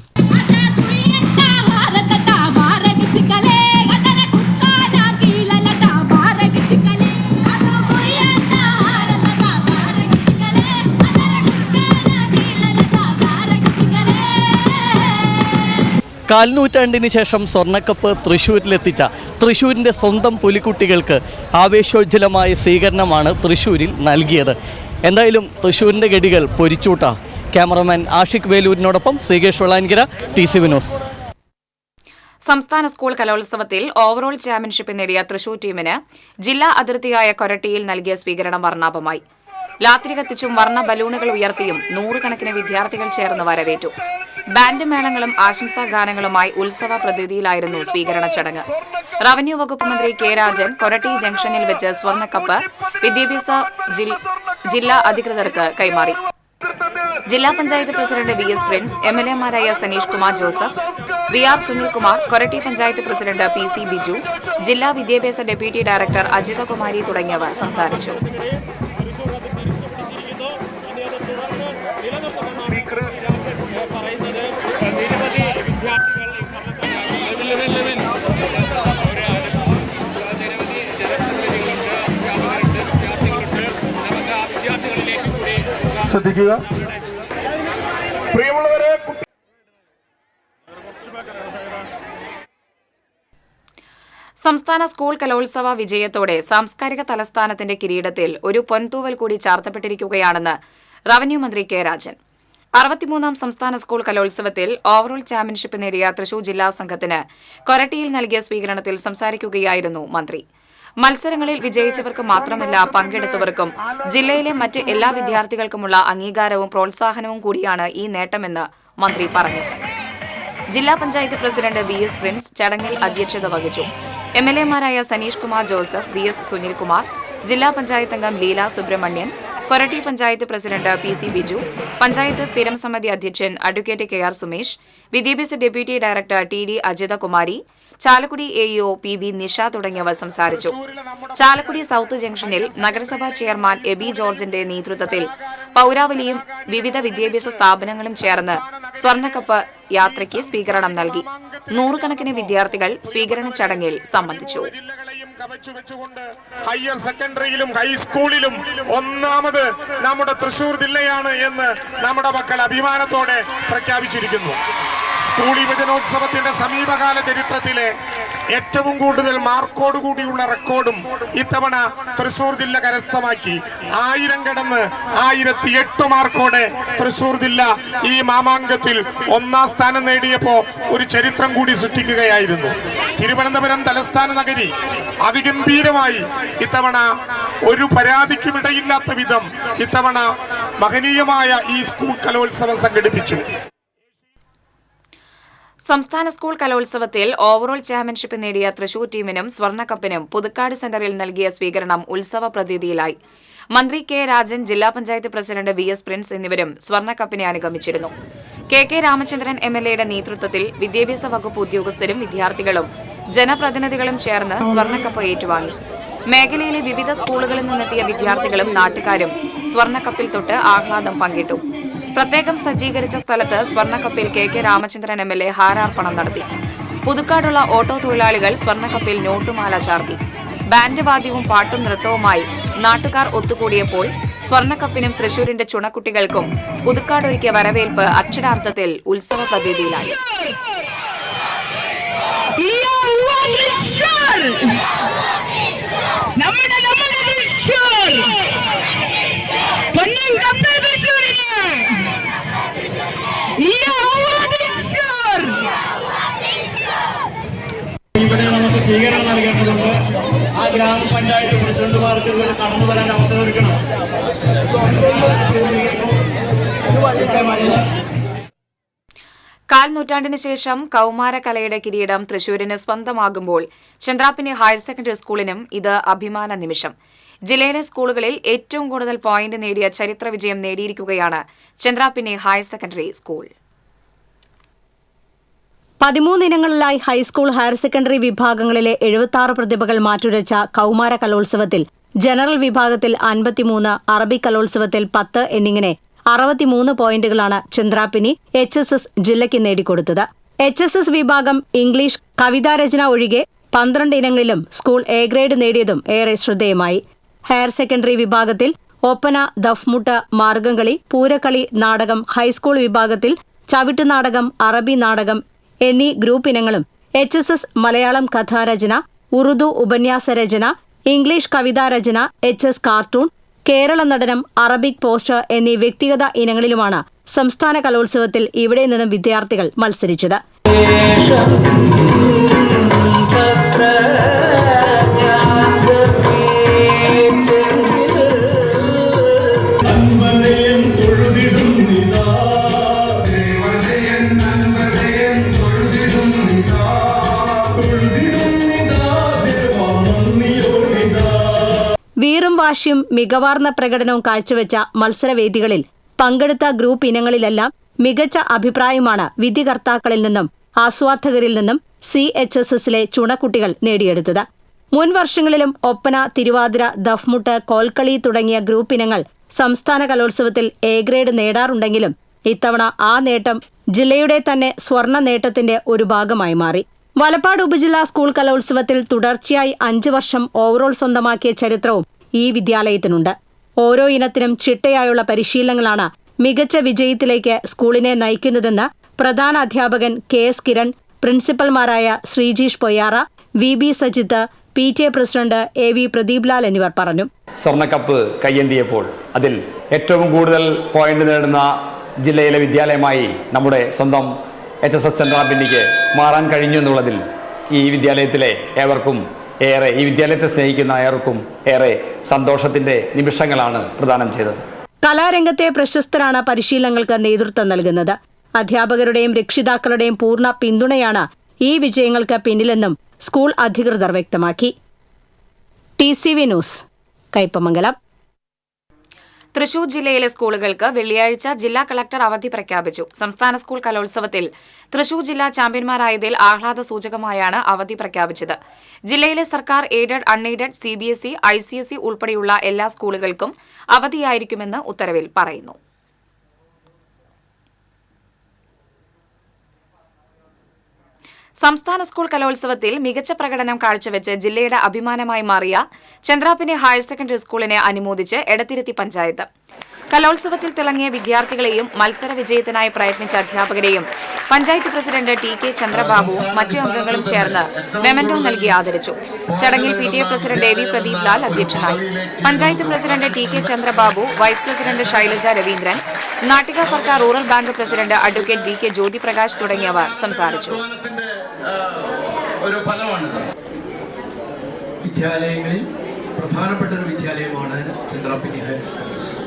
കാൽനൂറ്റാണ്ടിന് ശേഷം സ്വർണ്ണക്കപ്പ് തൃശ്ശൂരിലെത്തിച്ച തൃശ്ശൂരിൻ്റെ സ്വന്തം പുലിക്കുട്ടികൾക്ക് ആവേശോജ്വലമായ സ്വീകരണമാണ് തൃശ്ശൂരിൽ നൽകിയത്. എന്തായാലും തൃശ്ശൂരിൻ്റെ ഗഡികൾ പൊരിച്ചൂട്ട. ക്യാമറമാൻ ആഷിഖ് വേലൂരിനോടൊപ്പം ശ്രീകേഷ് വളാൻകര, TCV ന്യൂസ്. സംസ്ഥാന സ്കൂൾ കലോത്സവത്തിൽ ഓവറോൾ ചാമ്പ്യൻഷിപ്പ് നേടിയ തൃശൂർ ടീമിന് ജില്ലാ അതിർത്തിയായ കൊരട്ടിയിൽ നൽകിയ സ്വീകരണം വർണ്ണാഭമായി. ലാത്തിരി കത്തിച്ചും വർണ്ണ ബലൂണുകൾ ഉയർത്തിയും നൂറുകണക്കിന് വിദ്യാർത്ഥികൾ ചേർന്ന് വരവേറ്റു. ബാൻഡ് മേളങ്ങളും ആശംസാ ഗാനങ്ങളുമായി ഉത്സവ പ്രതീതിയിലായിരുന്നു സ്വീകരണ ചടങ്ങ്. റവന്യൂ വകുപ്പ് മന്ത്രി കെ രാജൻ കൊരട്ടി ജംഗ്ഷനിൽ വെച്ച് സ്വർണ്ണക്കപ്പ് വിദ്യാഭ്യാസ ജില്ലാ അധികൃതർക്ക് കൈമാറി. ജില്ലാ പഞ്ചായത്ത് പ്രസിഡന്റ് VS പ്രിൻസ്, MLA-മാരായ Saneesh Kumar Joseph, VR Sunilkumar, Koratty panchayat president PC Biju, ജില്ലാ വിദ്യാഭ്യാസ ഡെപ്യൂട്ടി ഡയറക്ടർ അജിത കുമാരി തുടങ്ങിയവർ സംസാരിച്ചു. ശ്രദ്ധിക്കുക പ്രിയമുള്ളവരെ. സംസ്ഥാന സ്കൂൾ കലോത്സവ വിജയത്തോടെ സാംസ്കാരിക തലസ്ഥാനത്തിന്റെ കിരീടത്തിൽ ഒരു പൊൻതൂവൽ കൂടി ചാർത്തപ്പെട്ടിരിക്കുകയാണെന്ന് റവന്യൂ മന്ത്രി കെ രാജൻ. 63ാം സംസ്ഥാന സ്കൂൾ കലോത്സവത്തിൽ ഓവറോൾ ചാമ്പ്യൻഷിപ്പ് നേടിയ തൃശൂർ ജില്ലാ സംഘത്തിന് കൊരട്ടിയിൽ നൽകിയ സ്വീകരണത്തിൽ സംസാരിക്കുകയായിരുന്നു മന്ത്രി. മത്സരങ്ങളിൽ വിജയിച്ചവർക്ക് മാത്രമല്ല പങ്കെടുത്തവർക്കും ജില്ലയിലെ മറ്റ് എല്ലാ വിദ്യാർത്ഥികൾക്കുമുള്ള അംഗീകാരവും പ്രോത്സാഹനവും കൂടിയാണ് ഈ നേട്ടമെന്ന് മന്ത്രി പറഞ്ഞു. ജില്ലാ പഞ്ചായത്ത് പ്രസിഡന്റ് VS പ്രിൻസ് ചടങ്ങിൽ അധ്യക്ഷത വഹിച്ചു. MLA-മാരായ സനീഷ് കുമാർ ജോസഫ്, VS സുനിൽകുമാർ, ജില്ലാ പഞ്ചായത്ത് അംഗം ലീല സുബ്രഹ്മണ്യൻ, കൊരട്ടി പഞ്ചായത്ത് പ്രസിഡന്റ് PC ബിജു, പഞ്ചായത്ത് സ്ഥിരം സമിതി അധ്യക്ഷൻ അഡ്വക്കേറ്റ് KR സുമേഷ്, വിദ്യാഭ്യാസ deputy director TD Ajitha Kumari, Chalakudy AEO PB Nisha തുടങ്ങിയവർ സംസാരിച്ചു. ചാലക്കുടി സൌത്ത് ജംഗ്ഷനിൽ നഗരസഭാ ചെയർമാൻ എബി ജോർജിന്റെ നേതൃത്വത്തിൽ പൌരാവലിയും വിവിധ വിദ്യാഭ്യാസ സ്ഥാപനങ്ങളും ചേർന്ന് സ്വർണ്ണക്കപ്പ് യാത്രയ്ക്ക് സ്വീകരണം നൽകി. നൂറുകണക്കിന് വിദ്യാർത്ഥികൾ സ്വീകരണ ചടങ്ങിൽ സംബന്ധിച്ചു. ഹയർ സെക്കൻഡറിയിലും ഹൈസ്കൂളിലും ഒന്നാമത് നമ്മുടെ തൃശൂർ ജില്ലയാണ് എന്ന് നമ്മുടെ മക്കൾ അഭിമാനത്തോടെ പ്രഖ്യാപിച്ചിരിക്കുന്നു. സ്കൂൾ യുവജനോത്സവത്തിന്റെ സമീപകാല ചരിത്രത്തിലെ ഏറ്റവും കൂടുതൽ മാർക്കോടുകൂടിയുള്ള റെക്കോർഡും ഇത്തവണ തൃശൂർ ജില്ല കരസ്ഥമാക്കി. 1000 കടന്ന് 1008 മാർക്കോടെ തൃശൂർ ജില്ല ഈ മാമാങ്കത്തിൽ 1ാം സ്ഥാനം നേടിയപ്പോ ഒരു ചരിത്രം കൂടി സൃഷ്ടിക്കുകയായിരുന്നു. തിരുവനന്തപുരം തലസ്ഥാന നഗരി അതിഗംഭീരമായി ഇത്തവണ ഒരു പരാതിക്കുമിടയില്ലാത്ത വിധം ഇത്തവണ മഹനീയമായ ഈ സ്കൂൾ കലോത്സവം സംഘടിപ്പിച്ചു. സംസ്ഥാന സ്കൂൾ കലോത്സവത്തിൽ ഓവറോൾ ചാമ്പ്യൻഷിപ്പ് നേടിയ തൃശൂർ ടീമിനും സ്വർണ്ണക്കപ്പിനും പുതുക്കാട് സെന്ററിൽ നൽകിയ സ്വീകരണം ഉത്സവ പ്രതീതിയിലായി. മന്ത്രി കെ രാജൻ, ജില്ലാ പഞ്ചായത്ത് പ്രസിഡന്റ് VS പ്രിൻസ് എന്നിവരും സ്വർണ്ണക്കപ്പിനെ അനുഗമിച്ചിരുന്നു. KK രാമചന്ദ്രൻ MLA-യുടെ നേതൃത്വത്തിൽ വിദ്യാഭ്യാസ വകുപ്പ് ഉദ്യോഗസ്ഥരും വിദ്യാർത്ഥികളും ജനപ്രതിനിധികളും ചേർന്ന് സ്വർണ്ണക്കപ്പ് ഏറ്റുവാങ്ങി. മേഖലയിലെ വിവിധ സ്കൂളുകളിൽ നിന്നെത്തിയ വിദ്യാർത്ഥികളും നാട്ടുകാരും സ്വർണ്ണക്കപ്പിൽ തൊട്ട് ആഹ്ലാദം പങ്കിട്ടു. പ്രത്യേകം സജ്ജീകരിച്ച സ്ഥലത്ത് സ്വർണ്ണക്കപ്പിൽ KK രാമചന്ദ്രൻ MLA ഹാരാർപ്പണം നടത്തി. പുതുക്കാടുള്ള ഓട്ടോ തൊഴിലാളികൾ സ്വർണ്ണക്കപ്പിൽ നോട്ടുമാല ചാർത്തി. ബാൻഡ് വാദ്യവും പാട്ടും നൃത്തവുമായി നാട്ടുകാർ ഒത്തുകൂടിയപ്പോൾ സ്വർണ്ണക്കപ്പിനും തൃശൂരിന്റെ ചുണക്കുട്ടികൾക്കും പുതുക്കാടൊരുക്കിയ വരവേൽപ്പ് അക്ഷരാർത്ഥത്തിൽ ഉത്സവ പ്രതീതിയിലായി. ഇവിടെ നമുക്ക് സ്വീകരണം നൽകേണ്ടതുണ്ട്. ആ ഗ്രാമപഞ്ചായത്ത് പ്രസിഡന്റുമാർക്ക് ഇവിടെ കടന്നു വരാൻ അവസരം ഒരുക്കണം. കാൽ നൂറ്റാണ്ടിന് ശേഷം കൌമാരകലയുടെ കിരീടം തൃശൂരിന് സ്വന്തമാകുമ്പോൾ ചന്ദ്രാപ്പിനി ഹയർ സെക്കൻഡറി സ്കൂളിനും ഇത് അഭിമാന നിമിഷം. ജില്ലയിലെ സ്കൂളുകളിൽ ഏറ്റവും കൂടുതൽ പോയിന്റ് നേടിയ ചരിത്ര വിജയം നേടിയിരിക്കുകയാണ് ചന്ദ്രാപ്പിനി ഹയർ സെക്കൻഡറി സ്കൂൾ. 13 ഇനങ്ങളിലായി ഹൈസ്കൂൾ, ഹയർ സെക്കൻഡറി വിഭാഗങ്ങളിലെ 76 പ്രതിഭകൾ മാറ്റുരച്ച കൌമാര കലോത്സവത്തിൽ ജനറൽ വിഭാഗത്തിൽ 53, അറബി കലോത്സവത്തിൽ 10 എന്നിങ്ങനെ 63 പോയിന്റുകളാണ് ചന്ദ്രാപ്പിനി HSS ജില്ലയ്ക്ക് നേടിക്കൊടുത്തത്. HSS വിഭാഗം ഇംഗ്ലീഷ്, കവിതാരചന ഒഴികെ 12 ഇനങ്ങളിലും സ്കൂൾ A ഗ്രേഡ് നേടിയതും ഏറെ ശ്രദ്ധേയമായി. ഹയർ സെക്കൻഡറി വിഭാഗത്തിൽ ഒപ്പന, ദഫ്മുട്ട്, മാർഗംകളി, പൂരക്കളി, നാടകം, ഹൈസ്കൂൾ വിഭാഗത്തിൽ ചവിട്ടുനാടകം, അറബി നാടകം എന്നീ ഗ്രൂപ്പ് ഇനങ്ങളും HSS മലയാളം കഥാരചന, ഉറുദു ഉപന്യാസരചന, ഇംഗ്ലീഷ് കവിതാരചന, HS കാർട്ടൂൺ, കേരള നടനം, അറബിക് പോസ്റ്റർ എന്നീ വ്യക്തിഗത ഇനങ്ങളിലുമാണ് സംസ്ഥാന കലോത്സവത്തിൽ ഇവിടെ നിന്നും വിദ്യാർത്ഥികൾ മത്സരിച്ചത്. വീറും വാശിയും മികവാർന്ന പ്രകടനവും കാഴ്ചവെച്ച മത്സരവേദികളിൽ പങ്കെടുത്ത ഗ്രൂപ്പ് ഇനങ്ങളിലെല്ലാം മികച്ച അഭിപ്രായമാണ് വിധികർത്താക്കളിൽ നിന്നും ആസ്വാദകരിൽ നിന്നും CHSSലെ ചുണക്കുട്ടികൾ നേടിയെടുത്തത്. മുൻ വർഷങ്ങളിലും ഒപ്പന, തിരുവാതിര, ദഫ്മുട്ട്, കോൽക്കളി തുടങ്ങിയ ഗ്രൂപ്പ് ഇനങ്ങൾ സംസ്ഥാന കലോത്സവത്തിൽ A ഗ്രേഡ് നേടാറുണ്ടെങ്കിലും ഇത്തവണ ആ നേട്ടം ജില്ലയുടെ തന്നെ സ്വർണ്ണ നേട്ടത്തിന്റെ ഒരു ഭാഗമായി മാറി. വലപ്പാട് ഉപജില്ലാ സ്കൂൾ കലോത്സവത്തിൽ തുടർച്ചയായി 5 വർഷം ഓവറോൾ സ്വന്തമാക്കിയ ചരിത്രവും ഈ വിദ്യാലയത്തിനുണ്ട്. ഓരോ ഇനത്തിനും ചിട്ടയായുള്ള പരിശീലനങ്ങളാണ് മികച്ച വിജയത്തിലേക്ക് സ്കൂളിനെ നയിക്കുന്നതെന്ന് പ്രധാന അധ്യാപകൻ KS കിരൺ, പ്രിൻസിപ്പൽമാരായ Sreejeesh Poyyara, VB Sajith, PTA president AV Pradeep Lal എന്നിവർ പറഞ്ഞു. സ്വർണ്ണക്കപ്പ് കയ്യേന്തിയപ്പോൾ അതിൽ ഏറ്റവും കൂടുതൽ പോയിന്റ് നേടുന്ന ജില്ലയിലെ വിദ്യാലയമായി നമ്മുടെ സ്വന്തം HSS ചന്ദ്രാപിന്നിക്ക് മാറാൻ കഴിഞ്ഞു എന്നുള്ളതിൽ ഈ വിദ്യാലയത്തിലെ ഏവർക്കും ഏറെ, ഈ വിദ്യാലയത്തെ സ്നേഹിക്കുന്ന ഏവർക്കും ഏറെ സന്തോഷത്തിന്റെ നിമിഷങ്ങളാണ് പ്രദാനം ചെയ്തത്. കലാരംഗത്തെ പ്രശസ്തരാണ് പരിശീലനങ്ങൾക്ക് നേതൃത്വം നൽകുന്നത്. അധ്യാപകരുടെയും രക്ഷിതാക്കളുടെയും പൂർണ്ണ പിന്തുണയാണ് ഈ വിജയങ്ങൾക്ക് പിന്നിലെന്നും സ്കൂൾ അധികൃതർ വ്യക്തമാക്കി. TCV news, Kaipamangalam. തൃശൂർ ജില്ലയിലെ സ്കൂളുകൾക്ക് വെള്ളിയാഴ്ച ജില്ലാ കളക്ടർ അവധി പ്രഖ്യാപിച്ചു. സംസ്ഥാന സ്കൂൾ കലോത്സവത്തിൽ തൃശൂർ ജില്ലാ ചാമ്പ്യന്മാരായതിൽ ആഹ്ലാദ സൂചകമായാണ് അവധി പ്രഖ്യാപിച്ചത്. ജില്ലയിലെ സർക്കാർ എയ്ഡഡ്, അൺഎയ്ഡഡ്, CBSE, ICSE ഉൾപ്പെടെയുള്ള എല്ലാ സ്കൂളുകൾക്കും അവധിയായിരിക്കുമെന്ന് ഉത്തരവിൽ പറയുന്നു. സംസ്ഥാന സ്കൂൾ കലോത്സവത്തിൽ മികച്ച പ്രകടനം കാഴ്ചവെച്ച് ജില്ലയുടെ അഭിമാനമായി മാറിയ ചന്ദ്രാപിന്നി ഹയർ സെക്കൻഡറി സ്കൂളിനെ അനുമോദിച്ച് എടത്തിരുത്തി പഞ്ചായത്ത്. കലോത്സവത്തിൽ തിളങ്ങിയ വിദ്യാർത്ഥികളെയും മത്സര വിജയത്തിനായി പ്രയത്നിച്ച അധ്യാപകരെയും പഞ്ചായത്ത് പ്രസിഡന്റ് TK ചന്ദ്രബാബുവും മറ്റു അംഗങ്ങളും ചേർന്ന് മെമന്റോ നൽകി ആദരിച്ചു. ചടങ്ങിൽ PTA president AV Pradeep Lal അധ്യക്ഷനായി. Panchayat president TK Chandrababu, vice president Shailaja Raveendran, Nattika Firka rural bank president advocate VK Jyothiprakash തുടങ്ങിയവർ സംസാരിച്ചു. ഒരു ഫലമാണിത്. വിദ്യാലയങ്ങളിൽ പ്രധാനപ്പെട്ട ഒരു വിദ്യാലയമാണ് ചന്ദ്രാപിന്നി ഹയർ സെക്കൻഡറി സ്കൂൾ.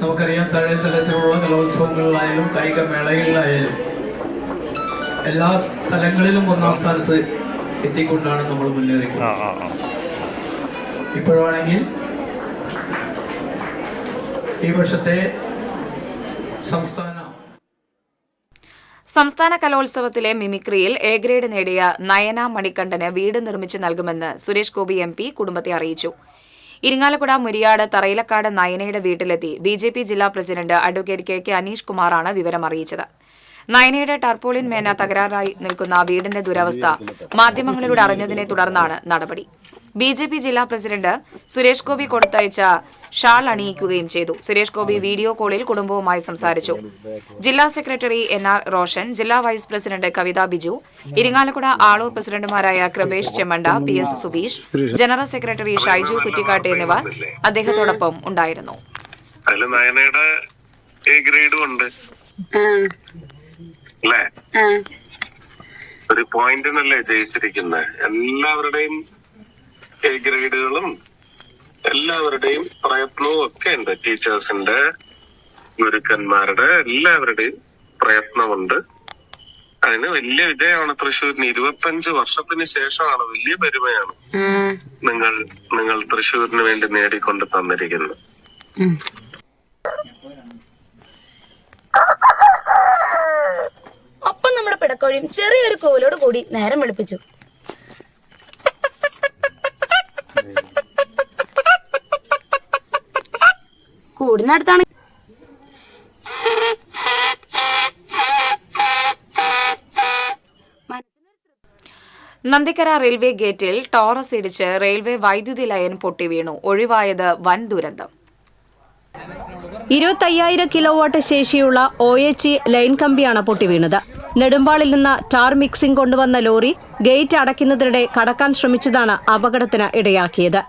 നമുക്കറിയാം, തലത്തിലുള്ള കലോത്സവങ്ങളിലായാലും കായിക മേളകളിലായാലും എല്ലാ സ്ഥലങ്ങളിലും ഒന്നാം സ്ഥാനത്ത് എത്തിക്കൊണ്ടാണ് നമ്മൾ മുന്നേറിക്കുന്നത്. ഇപ്പോഴാണെങ്കിൽ ഈ വർഷത്തെ സംസ്ഥാന കലോത്സവത്തിലെ മിമിക്രിയിൽ A ഗ്രേഡ് നേടിയ നയന മണികണ്ഠന് വീട് നിർമ്മിച്ചു നൽകുമെന്ന് സുരേഷ് ഗോപി MP കുടുംബത്തെ അറിയിച്ചു. ഇരിങ്ങാലക്കുട മുരിയാട് തറയിലക്കാട് നയനയുടെ വീട്ടിലെത്തി BJP ജില്ലാ പ്രസിഡന്റ് അഡ്വക്കേറ്റ് KK അനീഷ് കുമാറാണ് വിവരം അറിയിച്ചത്. നയനയുടെ ടർപോളിൻ മേന തകരാറായി നിൽക്കുന്ന വീടിന്റെ ദുരവസ്ഥ മാധ്യമങ്ങളിലൂടെ അറിഞ്ഞതിനെ തുടർന്നാണ് നടപടി. BJP ജില്ലാ പ്രസിഡന്റ് സുരേഷ് ഗോപി കൊടുത്തയച്ച ഷാൾ അണിയിക്കുകയും ചെയ്തു. സുരേഷ് ഗോപി വീഡിയോ കോളിൽ കുടുംബവുമായി സംസാരിച്ചു. ജില്ലാ സെക്രട്ടറി NR റോഷൻ, ജില്ലാ വൈസ് പ്രസിഡന്റ് കവിത ബിജു, ഇരിങ്ങാലക്കുട ആളൂർ പ്രസിഡന്റുമാരായ Kripesh Chemmanda, PS Subeesh, general secretary Shaiju Kuttikkatt എന്നിവർ അദ്ദേഹത്തോടൊപ്പം ഉണ്ടായിരുന്നു. ഒരു പോയിന്റിനല്ലേ ജയിച്ചിരിക്കുന്നത്. എല്ലാവരുടെയും A ഗ്രേഡുകളും എല്ലാവരുടെയും പ്രയത്നവും ഒക്കെ ഉണ്ട്. ടീച്ചേഴ്സിന്റെ, ഗുരുക്കന്മാരുടെ എല്ലാവരുടെയും പ്രയത്നമുണ്ട്. അതിന് വലിയ വിജയമാണ്. തൃശ്ശൂരിന് 25 വർഷത്തിന് ശേഷമാണ്, വലിയ പെരുമയാണ് നിങ്ങൾ തൃശ്ശൂരിന് വേണ്ടി നേടിക്കൊണ്ട് തന്നിരിക്കുന്നത്. ഒപ്പം നമ്മുടെ പിടക്കോഴിയും ചെറിയൊരു കോലോട് കൂടി നേരം വെളുപ്പിച്ചു. കൂടിനടുത്താണ്. നന്ദിക്കര റെയിൽവേ ഗേറ്റിൽ ടോറസ് ഇടിച്ച് റെയിൽവേ വൈദ്യുതി ലൈൻ പൊട്ടി വീണു. ഒഴിവായത് വൻ ദുരന്തം. 25,000 കിലോവാട്ട് ശേഷിയുള്ള OHE ലൈൻ കമ്പിയാണ് പൊട്ടിവീണത്. നെടുമ്പാളിൽ നിന്ന് ടാർ മിക്സിംഗ് കൊണ്ടുവന്ന ലോറി ഗേറ്റ് അടയ്ക്കുന്നതിനിടെ കടക്കാൻ ശ്രമിച്ചതാണ് അപകടത്തിന് ഇടയാക്കിയത്.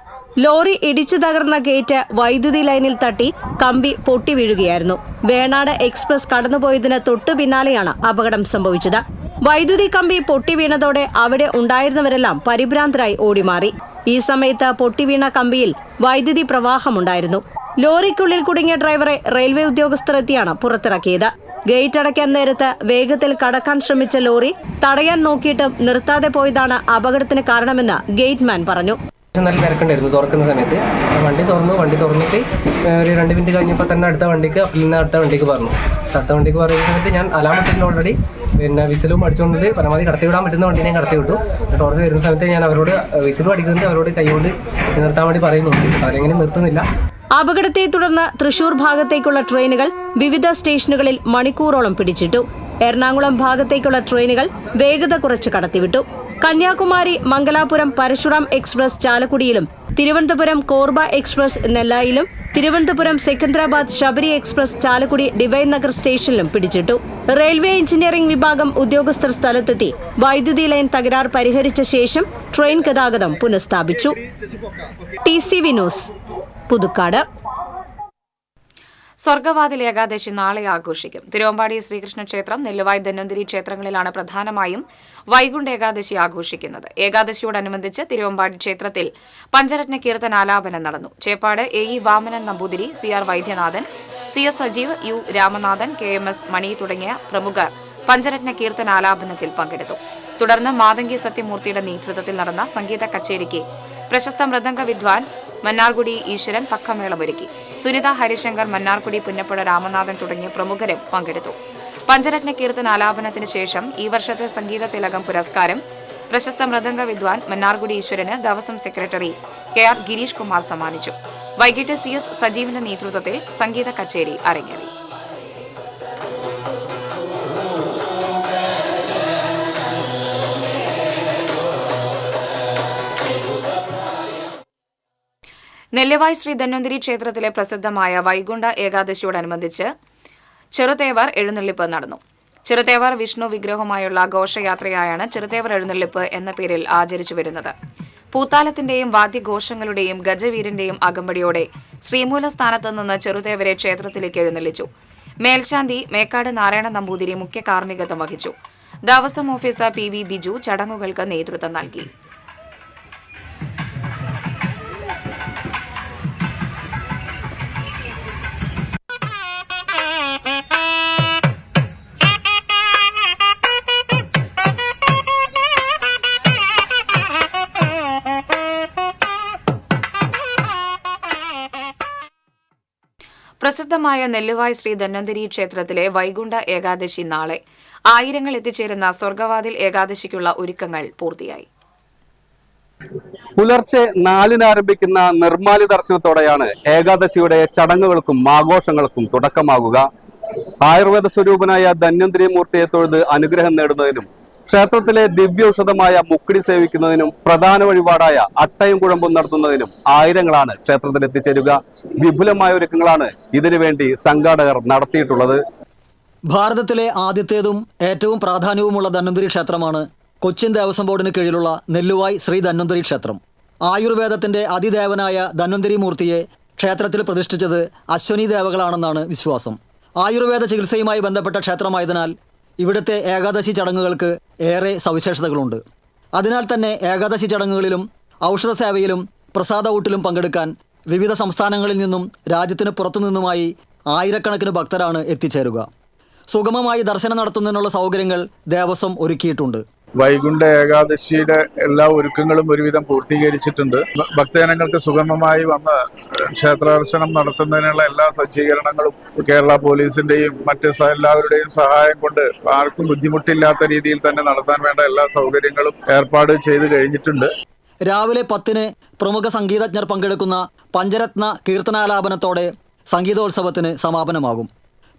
ലോറി ഇടിച്ചു തകർന്ന ഗേറ്റ് വൈദ്യുതി ലൈനിൽ തട്ടി കമ്പി പൊട്ടിവീഴുകയായിരുന്നു. വേണാട് എക്സ്പ്രസ് കടന്നുപോയതിന് തൊട്ടു പിന്നാലെയാണ് അപകടം സംഭവിച്ചത്. വൈദ്യുതി കമ്പി പൊട്ടിവീണതോടെ അവിടെ ഉണ്ടായിരുന്നവരെല്ലാം പരിഭ്രാന്തരായി ഓടിമാറി. ഈ സമയത്ത് പൊട്ടിവീണ കമ്പിയിൽ വൈദ്യുതി പ്രവാഹമുണ്ടായിരുന്നു. ലോറിക്കുള്ളിൽ കുടുങ്ങിയ ഡ്രൈവറെ റെയിൽവേ ഉദ്യോഗസ്ഥർ എത്തിയാണ് പുറത്തിറക്കിയത്. ഗേറ്റ് അടയ്ക്കാൻ നേരത്ത് വേഗത്തിൽ കടക്കാൻ ശ്രമിച്ച ലോറി തടയാൻ നോക്കിയിട്ടും നിർത്താതെ പോയതാണ് അപകടത്തിന് കാരണമെന്ന് ഗേറ്റ്മാൻ പറഞ്ഞു. നല്ല തിരക്കുണ്ടായിരുന്നു തുറക്കുന്ന സമയത്ത്. വണ്ടി തുറന്നിട്ട് ഒരു 2 മിനിറ്റ് കഴിഞ്ഞപ്പോൾ തന്നെ അടുത്ത വണ്ടിക്ക് പറഞ്ഞു. അടുത്ത വണ്ടിക്ക് പറയുന്ന സമയത്ത് ഞാൻ അലാമട്ടിന് ഓൾറെഡി വിസിലും അടിച്ചുകൊണ്ട് പരമാവധി കടത്തിവിടാൻ പറ്റുന്ന വണ്ടി ഞാൻ കടത്തി വിട്ടു. ടോർച്ച് വരുന്ന സമയത്ത് ഞാൻ അവരോട് വിസിലും അടിക്കുന്നുണ്ട്, അവരോട് കൈകൊണ്ട് നിർത്താൻ വേണ്ടി പറയുന്നുണ്ട്. അവരെങ്ങനെ നിർത്തുന്നില്ല. അപകടത്തെ തുടർന്ന് തൃശൂർ ഭാഗത്തേക്കുള്ള ട്രെയിനുകൾ വിവിധ സ്റ്റേഷനുകളിൽ മണിക്കൂറോളം പിടിച്ചിട്ടു. എറണാകുളം ഭാഗത്തേക്കുള്ള ട്രെയിനുകൾ വേഗത കുറച്ച് കടത്തിവിട്ടു. കന്യാകുമാരി മംഗലാപുരം പരശുറാം എക്സ്പ്രസ് ചാലക്കുടിയിലും തിരുവനന്തപുരം കോർബ എക്സ്പ്രസ് നെല്ലായിലും തിരുവനന്തപുരം സെക്കന്ദരാബാദ് ശബരി എക്സ്പ്രസ് ചാലക്കുടി ഡിവൈൻ നഗർ സ്റ്റേഷനിലും പിടിച്ചിട്ടു. റെയിൽവേ എഞ്ചിനീയറിംഗ് വിഭാഗം ഉദ്യോഗസ്ഥർ സ്ഥലത്തെത്തി വൈദ്യുതി ലൈൻ തകരാർ പരിഹരിച്ച ശേഷം ട്രെയിൻ ഗതാഗതം പുനഃസ്ഥാപിച്ചു. TCV news, Puthukkad. സ്വർഗവാതിൽ ഏകാദശി നാളെ ആഘോഷിക്കും. തിരുവമ്പാടി ശ്രീകൃഷ്ണ ക്ഷേത്രം, നെല്ലുവായ് ധന്വന്തരി ക്ഷേത്രങ്ങളിലാണ് പ്രധാനമായും വൈകുണ്ഠ ഏകാദശി ആഘോഷിക്കുന്നത്. ഏകാദശിയോടനുബന്ധിച്ച് തിരുവമ്പാടി ക്ഷേത്രത്തിൽ പഞ്ചരത്ന കീർത്തനാലാപനം നടന്നു. Cheppad AE Vamanan Namboothiri, CR Vaidyanathan, CS Sajeev, U Ramanathan, KMS മണി തുടങ്ങിയ പ്രമുഖർ പഞ്ചരത്ന കീർത്തനാലാപനത്തിൽ പങ്കെടുത്തു. തുടർന്ന് മാതങ്കി സത്യമൂർത്തിയുടെ നേതൃത്വത്തിൽ നടന്ന സംഗീത കച്ചേരിക്ക് പ്രശസ്ത മൃദംഗ വിദ്വാൻ മന്നാർകുടി ഈശ്വരൻ പക്കമേളമൊരുക്കി. സുനിത ഹരിശങ്കർ, മന്നാർകുടി പുന്നപ്പുഴ രാമനാഥൻ തുടങ്ങിയ പ്രമുഖരും പങ്കെടുത്തു. പഞ്ചരത്ന കീർത്തനാലാപനത്തിന് ശേഷം ഈ വർഷത്തെ സംഗീത തിലകം പുരസ്കാരം പ്രശസ്ത മൃദംഗ വിദ്വാൻ മന്നാർകുടി ഈശ്വരന് ദേവസ്വം സെക്രട്ടറി KR ഗിരീഷ് കുമാർ സമ്മാനിച്ചു. വൈകിട്ട് CS സജീവിന്റെ നേതൃത്വത്തിൽ സംഗീത കച്ചേരി അരങ്ങേറി. നെല്ലുവായ് ശ്രീ ധന്വന്തരി ക്ഷേത്രത്തിലെ പ്രസിദ്ധമായ വൈകുണ്ഠ ഏകാദശിയോടനുബന്ധിച്ച് ചെറുതേവർ എഴുന്നള്ളിപ്പ് നടന്നു. ചെറുതേവർ വിഷ്ണു വിഗ്രഹവുമായുള്ള ഘോഷയാത്രയായാണ് ചെറുതേവർ എഴുന്നള്ളിപ്പ് എന്ന പേരിൽ ആചരിച്ചു വരുന്നത്. പൂത്താലത്തിന്റെയും വാദ്യഘോഷങ്ങളുടെയും ഗജവീരന്റെയും അകമ്പടിയോടെ ശ്രീമൂലസ്ഥാനത്ത് നിന്ന് ചെറുതേവരെ ക്ഷേത്രത്തിലേക്ക് എഴുന്നള്ളിച്ചു. മേൽശാന്തി മേക്കാട് നാരായണ നമ്പൂതിരി മുഖ്യ കാർമ്മികത്വം വഹിച്ചു. ദേവസ്വം ഓഫീസർ PV ബിജു ചടങ്ങുകൾക്ക് നേതൃത്വം നൽകി. പ്രസിദ്ധമായ നെല്ലുവായ് ശ്രീ ധന്വന്തരി ക്ഷേത്രത്തിലെ വൈകുണ്ഠ ഏകാദശി നാളെ. ആയിരങ്ങൾ എത്തിച്ചേരുന്ന സ്വർഗവാതിൽ ഏകാദശിക്കുള്ള ഒരുക്കങ്ങൾ പൂർത്തിയായി. പുലർച്ചെ 4-ന് ആരംഭിക്കുന്ന നിർമ്മാല്യ ദർശനത്തോടെയാണ് ഏകാദശിയുടെ ചടങ്ങുകൾക്കും ആഘോഷങ്ങൾക്കും തുടക്കമാകുക. ആയുർവേദ സ്വരൂപനായ ധന്വന്തരി മൂർത്തിയെ തൊഴുത് അനുഗ്രഹം നേടുന്നതിനും ക്ഷേത്രത്തിലെ ദിവ്യൌഷധമായ മുക്കിടി സേവിക്കുന്നതിനും പ്രധാന വഴിപാടായ അട്ടയും കുഴമ്പും നടത്തുന്നതിനും ആയിരങ്ങളാണ് ക്ഷേത്രത്തിൽ എത്തിച്ചേരുക. വിപുലമായ ഒരുക്കങ്ങളാണ് ഇതിനുവേണ്ടി സംഘാടകർ നടത്തിയിട്ടുള്ളത്. ഭാരതത്തിലെ ആദ്യത്തേതും ഏറ്റവും പ്രാധാന്യവുമുള്ള ധന്വന്തരി ക്ഷേത്രമാണ് കൊച്ചിൻ ദേവസ്വം ബോർഡിന് കീഴിലുള്ള നെല്ലുവായ് ശ്രീ ധന്വന്തരി ക്ഷേത്രം. ആയുർവേദത്തിന്റെ അതിദേവനായ ധന്വന്തരി മൂർത്തിയെ ക്ഷേത്രത്തിൽ പ്രതിഷ്ഠിച്ചത് അശ്വനി ദേവകളാണെന്നാണ് വിശ്വാസം. ആയുർവേദ ചികിത്സയുമായി ബന്ധപ്പെട്ട ക്ഷേത്രമായതിനാൽ ഇവിടുത്തെ ഏകാദശി ചടങ്ങുകൾക്ക് ഏറെ സവിശേഷതകളുണ്ട്. അതിനാൽ തന്നെ ഏകാദശി ചടങ്ങുകളിലും ഔഷധ സേവയിലും പ്രസാദ ഊട്ടിലും പങ്കെടുക്കാൻ വിവിധ സംസ്ഥാനങ്ങളിൽ നിന്നും രാജ്യത്തിന് പുറത്തുനിന്നുമായി ആയിരക്കണക്കിന് ഭക്തരാണ് എത്തിച്ചേരുക. സുഗമമായി ദർശനം നടത്തുന്നതിനുള്ള സൗകര്യങ്ങൾ ദേവസ്വം ഒരുക്കിയിട്ടുണ്ട്. വൈകുണ്ഠ ഏകാദശിയുടെ എല്ലാ ഒരുക്കങ്ങളും ഒരുവിധം പൂർത്തീകരിച്ചിട്ടുണ്ട്. ഭക്തജനങ്ങൾക്ക് സുഗമമായി വന്ന് ക്ഷേത്ര ദർശനം നടത്തുന്നതിനുള്ള എല്ലാ സജ്ജീകരണങ്ങളും കേരള പോലീസിന്റെയും മറ്റ് എല്ലാവരുടെയും സഹായം കൊണ്ട് ആർക്കും ബുദ്ധിമുട്ടില്ലാത്ത രീതിയിൽ തന്നെ നടത്താൻ വേണ്ട എല്ലാ സൗകര്യങ്ങളും ഏർപ്പാട് ചെയ്തു കഴിഞ്ഞിട്ടുണ്ട്. രാവിലെ 10-ന് പ്രമുഖ സംഗീതജ്ഞർ പങ്കെടുക്കുന്ന പഞ്ചരത്ന കീർത്തനാലാപനത്തോടെ സംഗീതോത്സവത്തിന് സമാപനമാകും.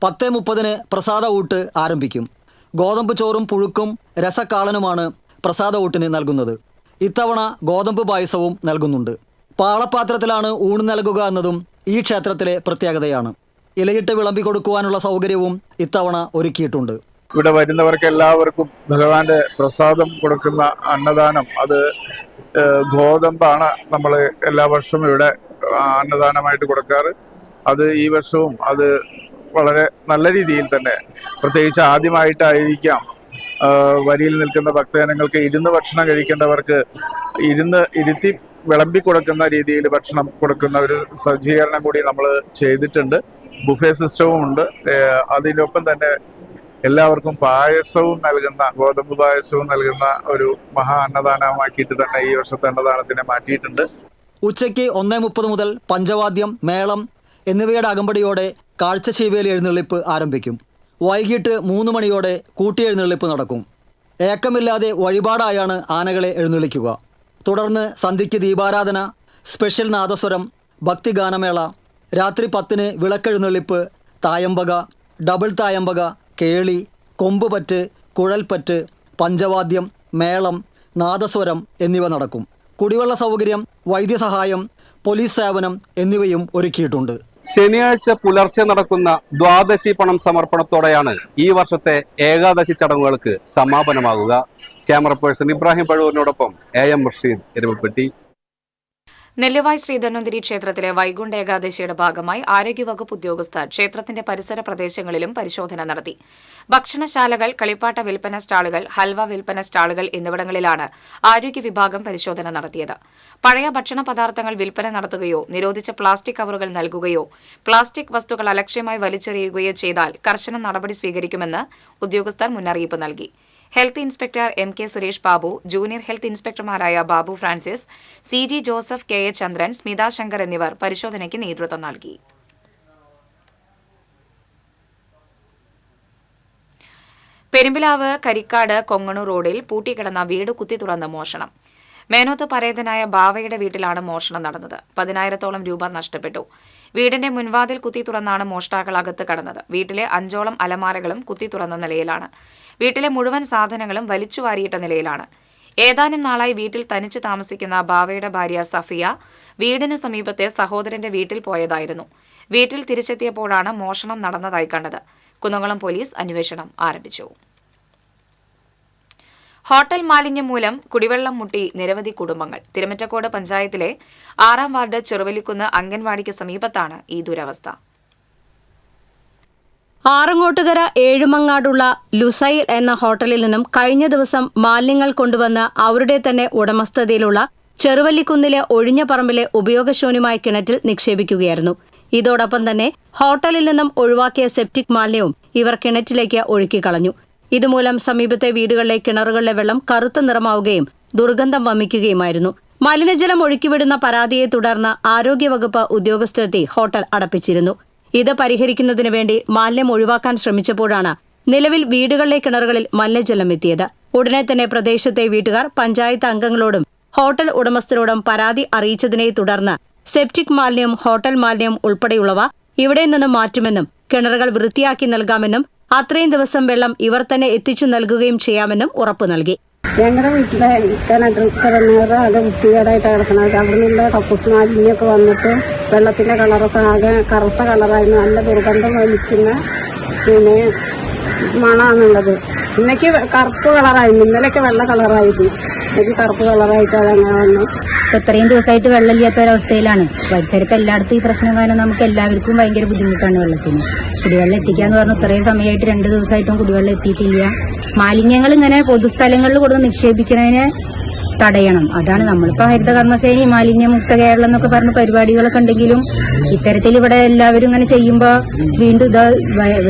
10:30-ന് പ്രസാദ ഊട്ട് ആരംഭിക്കും. ഗോതമ്പ് ചോറും പുഴുക്കും രസക്കാളനുമാണ് പ്രസാദ ഊട്ടിന് നൽകുന്നത്. ഇത്തവണ ഗോതമ്പ് പായസവും നൽകുന്നുണ്ട്. പാളപാത്രത്തിലാണ് ഊണ് നൽകുക എന്നതും ഈ ക്ഷേത്രത്തിലെ പ്രത്യേകതയാണ്. ഇലയിട്ട് വിളമ്പി കൊടുക്കുവാനുള്ള സൗകര്യവും ഇത്തവണ ഒരുക്കിയിട്ടുണ്ട്. ഇവിടെ വരുന്നവർക്ക് എല്ലാവർക്കും ഭഗവാന്റെ പ്രസാദം കൊടുക്കുന്ന അന്നദാനം, അത് ഗോതമ്പാണ് നമ്മൾ എല്ലാ വർഷവും ഇവിടെ അന്നദാനമായിട്ട് കൊടുക്കാറ്. അത് ഈ വർഷവും അത് വളരെ നല്ല രീതിയിൽ തന്നെ, പ്രത്യേകിച്ച് ആദ്യമായിട്ടായിരിക്കാം വരിയിൽ നിൽക്കുന്ന ഭക്തജനങ്ങൾക്ക് ഇരുന്ന് ഭക്ഷണം കഴിക്കേണ്ടവർക്ക് ഇരുത്തി വിളമ്പി കൊടുക്കുന്ന രീതിയിൽ ഭക്ഷണം കൊടുക്കുന്ന ഒരു സജ്ജീകരണം കൂടി നമ്മൾ ചെയ്തിട്ടുണ്ട്. ബുഫേ സിസ്റ്റവും ഉണ്ട്. അതിനൊപ്പം തന്നെ എല്ലാവർക്കും പായസവും നൽകുന്ന, ഗോതമ്പ് പായസവും നൽകുന്ന ഒരു മഹാ അന്നദാനമാക്കിയിട്ട് തന്നെ ഈ വർഷത്തെ അന്നദാനത്തിനെ മാറ്റിയിട്ടുണ്ട്. ഉച്ചയ്ക്ക് 1:30 മുതൽ പഞ്ചവാദ്യം, മേളം എന്നിവയുടെ അകമ്പടിയോടെ കാഴ്ചശീവേലി എഴുന്നള്ളിപ്പ് ആരംഭിക്കും. വൈകിട്ട് 3 മണിയോടെ കൂട്ടിയെഴുന്നള്ളിപ്പ് നടക്കും. ഏക്കമില്ലാതെ വഴിപാടായാണ് ആനകളെ എഴുന്നള്ളിക്കുക. തുടർന്ന് സന്ധ്യയ്ക്ക് ദീപാരാധന, സ്പെഷ്യൽ നാദസ്വരം, ഭക്തിഗാനമേള, രാത്രി 10-ന് വിളക്കെഴുന്നള്ളിപ്പ്, തായമ്പക, ഡബിൾ തായമ്പക, കേളി, കൊമ്പുപറ്റ്, കുഴൽപ്പറ്റ്, പഞ്ചവാദ്യം, മേളം, നാദസ്വരം എന്നിവ നടക്കും. കുടിവെള്ള സൗകര്യം, വൈദ്യസഹായം, പോലീസ് സേവനം എന്നിവയും ഒരുക്കിയിട്ടുണ്ട്. ശനിയാഴ്ച പുലർച്ചെ നടക്കുന്ന ദ്വാദശി പണം സമർപ്പണത്തോടെയാണ് ഈ വർഷത്തെ ഏകാദശി ചടങ്ങുകൾക്ക് സമാപനമാകുക. ക്യാമറ പേഴ്സൺ ഇബ്രാഹിം പഴൂരിനോടൊപ്പം AM റഷീദ്, എരുമപ്പെട്ടി. നെല്ലിവായ് ശ്രീ ധന്വന്തരി ക്ഷേത്രത്തിലെ വൈകുണ്ഠ ഏകാദശിയുടെ ഭാഗമായി ആരോഗ്യവകുപ്പ് ഉദ്യോഗസ്ഥർ ക്ഷേത്രത്തിന്റെ പരിസര പ്രദേശങ്ങളിലും പരിശോധന നടത്തി. ഭക്ഷണശാലകൾ, കളിപ്പാട്ട വിൽപ്പന സ്റ്റാളുകൾ, ഹൽവ വിൽപ്പന സ്റ്റാളുകൾ എന്നിവിടങ്ങളിലാണ് ആരോഗ്യ വിഭാഗം പരിശോധന നടത്തിയത്. പഴയ ഭക്ഷണ പദാർത്ഥങ്ങൾ വിൽപ്പന നടത്തുകയോ നിരോധിച്ച പ്ലാസ്റ്റിക് കവറുകൾ നൽകുകയോ പ്ലാസ്റ്റിക് വസ്തുക്കൾ അലക്ഷ്യമായി വലിച്ചെറിയുകയോ ചെയ്താൽ കർശന നടപടി സ്വീകരിക്കുമെന്ന് ഉദ്യോഗസ്ഥർ മുന്നറിയിപ്പ് നൽകി. Health inspector MK Suresh Babu, junior health ഇൻസ്പെക്ടർമാരായ ബാബു ഫ്രാൻസിസ്, CG ജോസഫ്, KA ചന്ദ്രൻ, സ്മിത ശങ്കർ എന്നിവർ പരിശോധനയ്ക്ക് നേതൃത്വം നൽകി. പെരുമ്പിലാവ് കരിക്കാട് കൊങ്ങണൂർ റോഡിൽ പൂട്ടിക്കിടന്ന വീട് കുത്തി തുറന്ന് മോഷണം. മേനോത്ത് പരേതനായ ബാവയുടെ വീട്ടിലാണ് മോഷണം നടന്നത്. 10,000-ഓളം രൂപ നഷ്ടപ്പെട്ടു. വീടിന്റെ മുൻവാതിൽ കുത്തി തുറന്നാണ് മോഷ്ടാക്കൾ അകത്ത് കടന്നത്. വീട്ടിലെ 5ഓളം അലമാരകളും കുത്തി തുറന്ന നിലയിലാണ്. വീട്ടിലെ മുഴുവൻ സാധനങ്ങളും വലിച്ചുവാരിയിട്ട നിലയിലാണ്. ഏതാനും നാളായി വീട്ടിൽ തനിച്ച് താമസിക്കുന്ന ബാവയുടെ ഭാര്യ സഫിയ വീടിന് സമീപത്തെ സഹോദരന്റെ വീട്ടിൽ പോയതായിരുന്നു. വീട്ടിൽ തിരിച്ചെത്തിയപ്പോഴാണ് മോഷണം നടന്നതായി കണ്ടത്. കുന്നംകുളം പോലീസ് അന്വേഷണം ആരംഭിച്ചു. ഹോട്ടൽ മാലിന്യം മൂലം കുടിവെള്ളം മുട്ടി നിരവധി കുടുംബങ്ങൾ. തിരുമറ്റക്കോട് പഞ്ചായത്തിലെ 6-ാം വാർഡ് ചെറുവലിക്കുന്ന് അംഗൻവാടിക്ക് സമീപത്താണ് ഈ ദുരവസ്ഥ. ആറങ്ങോട്ടുകര ഏഴുമങ്ങാടുള്ള ലുസൈൽ എന്ന ഹോട്ടലിൽ നിന്നും കഴിഞ്ഞ ദിവസം മാലിന്യങ്ങൾ കൊണ്ടുവന്ന് അവരുടെ തന്നെ ഉടമസ്ഥതയിലുള്ള ചെറുവല്ലിക്കുന്നിലെ ഒഴിഞ്ഞ പറമ്പിലെ ഉപയോഗശൂന്യമായ കിണറ്റിൽ നിക്ഷേപിക്കുകയായിരുന്നു. ഇതോടൊപ്പം തന്നെ ഹോട്ടലിൽ നിന്നും ഒഴിവാക്കിയ സെപ്റ്റിക് മാലിന്യവും ഇവർ കിണറ്റിലേക്ക് ഒഴുക്കിക്കളഞ്ഞു. ഇതുമൂലം സമീപത്തെ വീടുകളിലെ കിണറുകളിലെ വെള്ളം കറുത്ത നിറമാവുകയും ദുർഗന്ധം വമിക്കുകയുമായിരുന്നു. മലിനജലം ഒഴുക്കിവിടുന്ന പരാതിയെ തുടർന്ന് ആരോഗ്യവകുപ്പ് ഉദ്യോഗസ്ഥരെത്തി ഹോട്ടൽ അടപ്പിച്ചിരുന്നു. ഇത് പരിഹരിക്കുന്നതിന് വേണ്ടി മാലിന്യം ഒഴിവാക്കാൻ ശ്രമിച്ചപ്പോഴാണ് നിലവിൽ വീടുകളിലെ കിണറുകളിൽ മലിനജലം എത്തിയത്. ഉടനെ തന്നെ പ്രദേശത്തെ വീട്ടുകാർ പഞ്ചായത്ത് അംഗങ്ങളോടും ഹോട്ടൽ ഉടമസ്ഥരോടും പരാതി അറിയിച്ചതിനെ തുടർന്ന് സെപ്റ്റിക് മാലിന്യം, ഹോട്ടൽ മാലിന്യം ഉൾപ്പെടെയുള്ളവ ഇവിടെ നിന്നും മാറ്റുമെന്നും കിണറുകൾ വൃത്തിയാക്കി നൽകാമെന്നും അത്രയും ദിവസം വെള്ളം ഇവർ തന്നെ എത്തിച്ചു നൽകുകയും ചെയ്യാമെന്നും ഉറപ്പു നൽകി. ഞങ്ങളുടെ വീട്ടിലെ കിണറ് അത് വൃത്തികേടായിട്ട് കിടക്കുന്നത്. അവിടെ നിന്നുള്ള കപ്പൂസ് മാലിന്യമൊക്കെ വന്നിട്ട് വെള്ളത്തിന്റെ കളറൊക്കെ ആകെ കറുത്ത കളറായിരുന്നു. നല്ല ദുർഗന്ധം വലിക്കുന്ന പിന്നെ മണാന്നുള്ളത്. ഇന്നേക്ക് കറുപ്പ് കളറായിരുന്നു, ഇന്നലെയൊക്കെ വെള്ള കളറായിരുന്നു. എനിക്ക് കറുപ്പ് കളറായിട്ട് അതങ്ങനെ വന്നു. ഇത്രയും ദിവസമായിട്ട് വെള്ളമില്ലാത്ത ഒരവസ്ഥയിലാണ്. പരിസരത്ത് എല്ലായിടത്തും ഈ പ്രശ്നം കാരണം നമുക്ക് എല്ലാവർക്കും ഭയങ്കര ബുദ്ധിമുട്ടാണ് വെള്ളത്തിന്. കുടിവെള്ളം എത്തിക്കാന്ന് പറഞ്ഞു ഇത്രയും സമയമായിട്ട് 2 ദിവസമായിട്ടും കുടിവെള്ളം എത്തിയിട്ടില്ല. മാലിന്യങ്ങൾ ഇങ്ങനെ പൊതുസ്ഥലങ്ങളിൽ കൊടുത്ത് നിക്ഷേപിക്കുന്നതിന് തടയണം. അതാണ് നമ്മളിപ്പോൾ ഹരിത കർമ്മസേന മാലിന്യമുക്ത കേരളം എന്നൊക്കെ പറഞ്ഞ പരിപാടികളൊക്കെ ഉണ്ടെങ്കിലും ഇത്തരത്തിൽ ഇവിടെ എല്ലാവരും ഇങ്ങനെ ചെയ്യുമ്പോൾ വീണ്ടും ഇത്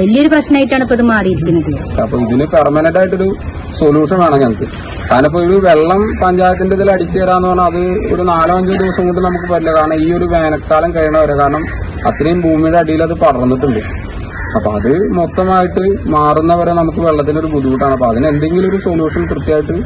വലിയൊരു പ്രശ്നമായിട്ടാണ് ഇപ്പൊ ഇത് മാറിയിരിക്കുന്നത്. അപ്പൊ ഇതിന് പെർമനന്റ് ആയിട്ടൊരു സൊല്യൂഷൻ വേണം ഞങ്ങൾക്ക്. കാരണം ഇപ്പൊ ഒരു വെള്ളം പഞ്ചായത്തിന്റെ ഇതിൽ അടിച്ചു തരാന്ന് പറഞ്ഞാൽ അത് ഒരു 4-5 ദിവസം കൊണ്ട് നമുക്ക് പറ്റില്ല. കാരണം ഈ ഒരു വേനൽക്കാലം കഴിയണവരെ, കാരണം അത്രയും ഭൂമിയുടെ അടിയിൽ അത് പടർന്നിട്ടുണ്ട്. അപ്പൊ അത് മൊത്തമായിട്ട് മാറുന്നവരെ നമുക്ക് വെള്ളത്തിനൊരു ബുദ്ധിമുട്ടാണ്. അപ്പൊ അതിന് എന്തെങ്കിലും ഒരു സൊല്യൂഷൻ കൃത്യമായിട്ട്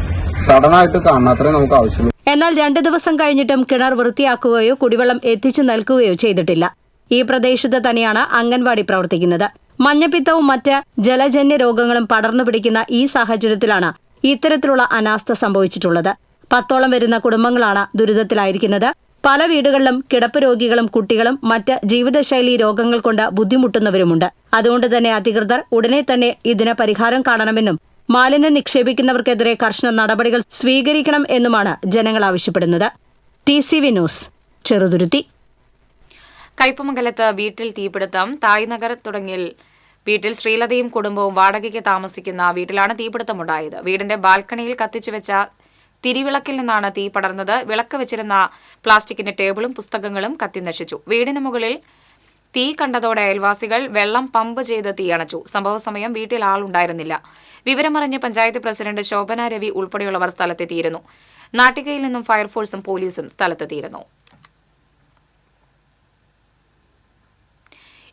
സഡനായിട്ട് കാണണം, അത്രേ നമുക്ക് ആവശ്യമുള്ളൂ. എന്നാൽ 2 ദിവസം കഴിഞ്ഞിട്ടും കിണർ വൃത്തിയാക്കുകയോ കുടിവെള്ളം എത്തിച്ചു നൽകുകയോ ചെയ്തിട്ടില്ല. ഈ പ്രദേശത്ത് തന്നെയാണ് അംഗൻവാടി പ്രവർത്തിക്കുന്നത്. മഞ്ഞപ്പിത്തവും മറ്റ് ജലജന്യ രോഗങ്ങളും പടർന്നു പിടിക്കുന്ന ഈ സാഹചര്യത്തിലാണ് ഇത്തരത്തിലുള്ള അനാസ്ഥ സംഭവിച്ചിട്ടുള്ളത്. 10ഓളം വരുന്ന കുടുംബങ്ങളാണ് ദുരിതത്തിലായിരിക്കുന്നത്. പല വീടുകളിലും കിടപ്പ് രോഗികളും കുട്ടികളും മറ്റ് ജീവിതശൈലി രോഗങ്ങൾ കൊണ്ട് ബുദ്ധിമുട്ടുന്നവരുമുണ്ട്. അതുകൊണ്ട് തന്നെ അധികൃതർ ഉടനെ തന്നെ ഇതിന് പരിഹാരം കാണണമെന്നും മാലിന്യം നിക്ഷേപിക്കുന്നവർക്കെതിരെ കർശന നടപടികൾ സ്വീകരിക്കണം എന്നുമാണ് ജനങ്ങൾ ആവശ്യപ്പെടുന്നത്. TCV news, Cheruthuruthy. കയ്പമംഗലത്ത് വീട്ടിൽ തീപിടുത്തം. തായ്നഗർ തുടങ്ങിയ വീട്ടിൽ ശ്രീലതയും കുടുംബവും വാടകയ്ക്ക് താമസിക്കുന്ന വീട്ടിലാണ് തീപിടുത്തമുണ്ടായത്. വീടിന്റെ ബാൽക്കണിയിൽ കത്തിച്ചുവെച്ച തിരിവിളക്കിൽ നിന്നാണ് തീ പടർന്നത്. വിളക്ക് വെച്ചിരുന്ന പ്ലാസ്റ്റിക്കിന്റെ ടേബിളും പുസ്തകങ്ങളും കത്തിനശിച്ചു. വീടിന് മുകളിൽ തീ കണ്ടതോടെ അയൽവാസികൾ വെള്ളം പമ്പ് ചെയ്ത് തീയണച്ചു. സംഭവസമയം വീട്ടിൽ ആളുണ്ടായിരുന്നില്ല. വിവരമറിഞ്ഞ് പഞ്ചായത്ത് പ്രസിഡന്റ് ശോഭന രവി ഉൾപ്പെടെയുള്ളവർ സ്ഥലത്തെത്തിയിരുന്നു. നാട്ടികയിൽ നിന്നും ഫയർഫോഴ്സും പോലീസും സ്ഥലത്തെത്തിയിരുന്നു.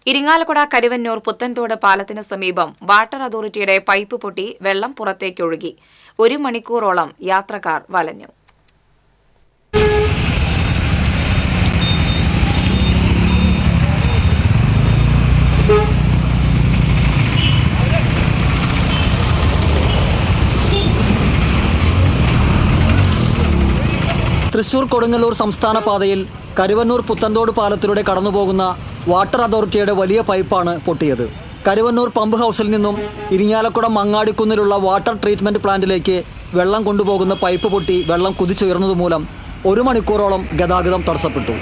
ഇരിങ്ങാലക്കുട കരുവന്നൂർ പുത്തൻതോട് പാലത്തിന് സമീപം വാട്ടർ അതോറിറ്റിയുടെ പൈപ്പ് പൊട്ടി വെള്ളം പുറത്തേക്കൊഴുകി. 1 മണിക്കൂറോളം യാത്രക്കാർ വലഞ്ഞു. തൃശൂർ കൊടുങ്ങല്ലൂർ സംസ്ഥാന പാതയിൽ കരുവന്നൂർ പുത്തൻതോട് പാലത്തിലൂടെ കടന്നുപോകുന്ന വാട്ടർ അതോറിറ്റിയുടെ വലിയ പൈപ്പാണ് പൊട്ടിയത്. കരുവന്നൂർ പമ്പ് ഹൗസിൽ നിന്നും ഇരിങ്ങാലക്കുടം മങ്ങാടിക്കുന്നിലുള്ള വാട്ടർ ട്രീറ്റ്മെന്റ് പ്ലാന്റിലേക്ക് വെള്ളം കൊണ്ടുപോകുന്ന പൈപ്പ് പൊട്ടി വെള്ളം കുതിച്ചുയർന്നതുമൂലം 1 മണിക്കൂറോളം ഗതാഗതം തടസ്സപ്പെട്ടു.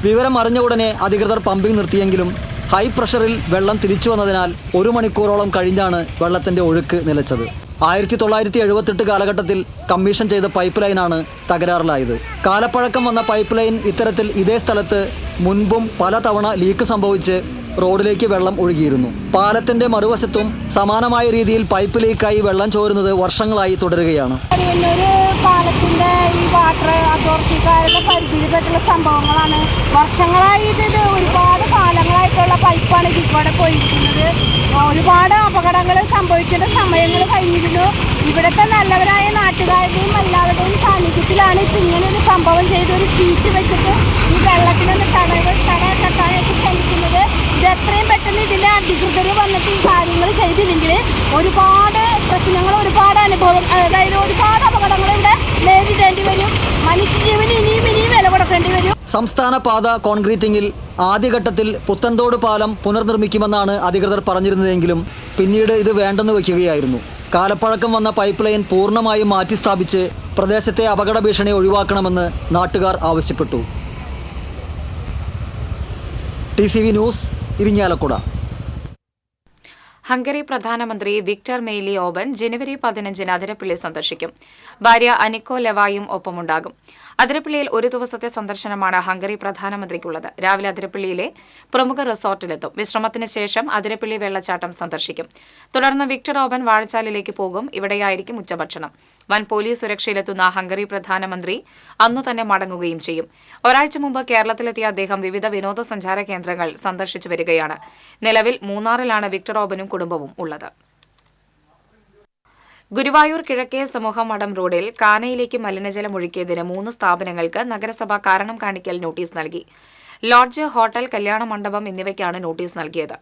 വിവരം അറിഞ്ഞ ഉടനെ അധികൃതർ പമ്പിംഗ് നിർത്തിയെങ്കിലും ഹൈ പ്രഷറിൽ വെള്ളം തിരിച്ചു വന്നതിനാൽ 1 മണിക്കൂറോളം കഴിഞ്ഞാണ് വെള്ളത്തിന്റെ ഒഴുക്ക് നിലച്ചത്. 1978 കാലഘട്ടത്തിൽ കമ്മീഷൻ ചെയ്ത പൈപ്പ് ലൈനാണ് തകരാറിലായത്. കാലപ്പഴക്കം വന്ന പൈപ്പ് ലൈൻ ഇത്തരത്തിൽ ഇതേ സ്ഥലത്ത് മുൻപും പലതവണ ലീക്ക് സംഭവിച്ച് റോഡിലേക്ക് വെള്ളം ഒഴുകിയിരുന്നു. പാലത്തിന്റെ മറുവശത്തും സമാനമായ രീതിയിൽ പൈപ്പ് ലീക്കായി വെള്ളം ചോരുന്നത് വർഷങ്ങളായി തുടരുകയാണ്. പാലത്തിന്റെ ഈ വാട്ടർ അതോറിറ്റിക്കാരുടെ പരിധിയിൽപ്പെട്ടുള്ള സംഭവങ്ങളാണ്. വർഷങ്ങളായിട്ട് ഇത് ഒരുപാട് കാലങ്ങളായിട്ടുള്ള പൈപ്പാണ് ഇതിലൂടെ പോയിരിക്കുന്നത്. ഒരുപാട് അപകടങ്ങൾ സംഭവിക്കേണ്ട സമയങ്ങൾ കഴിഞ്ഞിരുന്നു. ഇവിടുത്തെ നല്ലവരായ നാട്ടുകാരുടെയും എല്ലാവരുടെയും സാന്നിധ്യത്തിലാണ് ഇപ്പം ഇങ്ങനെ ഒരു സംഭവം ചെയ്ത് ഒരു ഷീറ്റ് വെച്ചിട്ട് ഈ വെള്ളത്തിനൊന്ന് കെട്ടാനായിട്ട് ശ്രമിക്കുന്നത്. ഇത് എത്രയും പെട്ടെന്ന് ഇതിൻ്റെ അധികൃതർ വന്നിട്ട് ഈ കാര്യങ്ങൾ ചെയ്തില്ലെങ്കിൽ ഒരുപാട് പ്രശ്നങ്ങൾ, ഒരുപാട് അനുഭവം, അതായത് ഒരുപാട് അപകടങ്ങൾ ഇവിടെ നേരിടേണ്ടി വരും. മനുഷ്യജീവന് ഇനിയും വില കൊടുക്കേണ്ടി വരും. സംസ്ഥാന പാത കോൺക്രീറ്റിംഗിൽ ആദ്യഘട്ടത്തിൽ പുത്തൻതോട് പാലം പുനർനിർമ്മിക്കുമെന്നാണ് അധികൃതർ പറഞ്ഞിരുന്നതെങ്കിലും പിന്നീട് ഇത് വേണ്ടെന്ന് വയ്ക്കുകയായിരുന്നു. കാലപ്പഴക്കം വന്ന പൈപ്പ് ലൈൻ പൂർണ്ണമായും മാറ്റിസ്ഥാപിച്ച് പ്രദേശത്തെ അപകട ഭീഷണി ഒഴിവാക്കണമെന്ന് നാട്ടുകാർ ആവശ്യപ്പെട്ടു. TCV news, Irinjalakuda. ഹംഗറി പ്രധാനമന്ത്രി വിക്ടർ മെയ്ലി ഓബൻ ജനുവരി 15-ന് അതിരപ്പിള്ളി സന്ദർശിക്കും. ഭാര്യ അനിക്കോ ലെവായും ഒപ്പമുണ്ടാകും. അതിരപ്പിള്ളിയിൽ 1 ദിവസത്തെ സന്ദർശനമാണ് ഹംഗറി പ്രധാനമന്ത്രിക്കുള്ളത്. രാവിലെ അതിരപ്പിള്ളിയിലെ പ്രമുഖ റിസോർട്ടിലെത്തും. വിശ്രമത്തിന് ശേഷം അതിരപ്പിള്ളി വെള്ളച്ചാട്ടം സന്ദർശിക്കും. തുടർന്ന് വിക്ടർ ഓബൻ വാഴച്ചാലിലേക്ക് പോകും. ഇവിടെയായിരിക്കും ഉച്ചഭക്ഷണം. വൻ പോലീസ് സുരക്ഷയിലെത്തുന്ന ഹംഗറി പ്രധാനമന്ത്രി അന്നു തന്നെ മടങ്ങുകയും ചെയ്യും. ഒരാഴ്ച മുമ്പ് കേരളത്തിലെത്തിയ അദ്ദേഹം വിവിധ വിനോദസഞ്ചാര കേന്ദ്രങ്ങൾ സന്ദർശിച്ചു വരികയാണ്. നിലവിൽ മൂന്നാറിലാണ് വിക്ടർ ഓബനും കുടുംബവും ഉള്ളത്. ഗുരുവായൂർ കിഴക്കേ സമൂഹമഠം റോഡിൽ കാനയിലേക്ക് മലിനജലം ഒഴുക്കിയതിന് 3 സ്ഥാപനങ്ങൾക്ക് നഗരസഭ കാരണം കാണിക്കൽ നോട്ടീസ് നൽകി. ലോഡ്ജ്, ഹോട്ടൽ, കല്യാണ മണ്ഡപം എന്നിവയ്ക്കാണ് നോട്ടീസ് നൽകിയത്.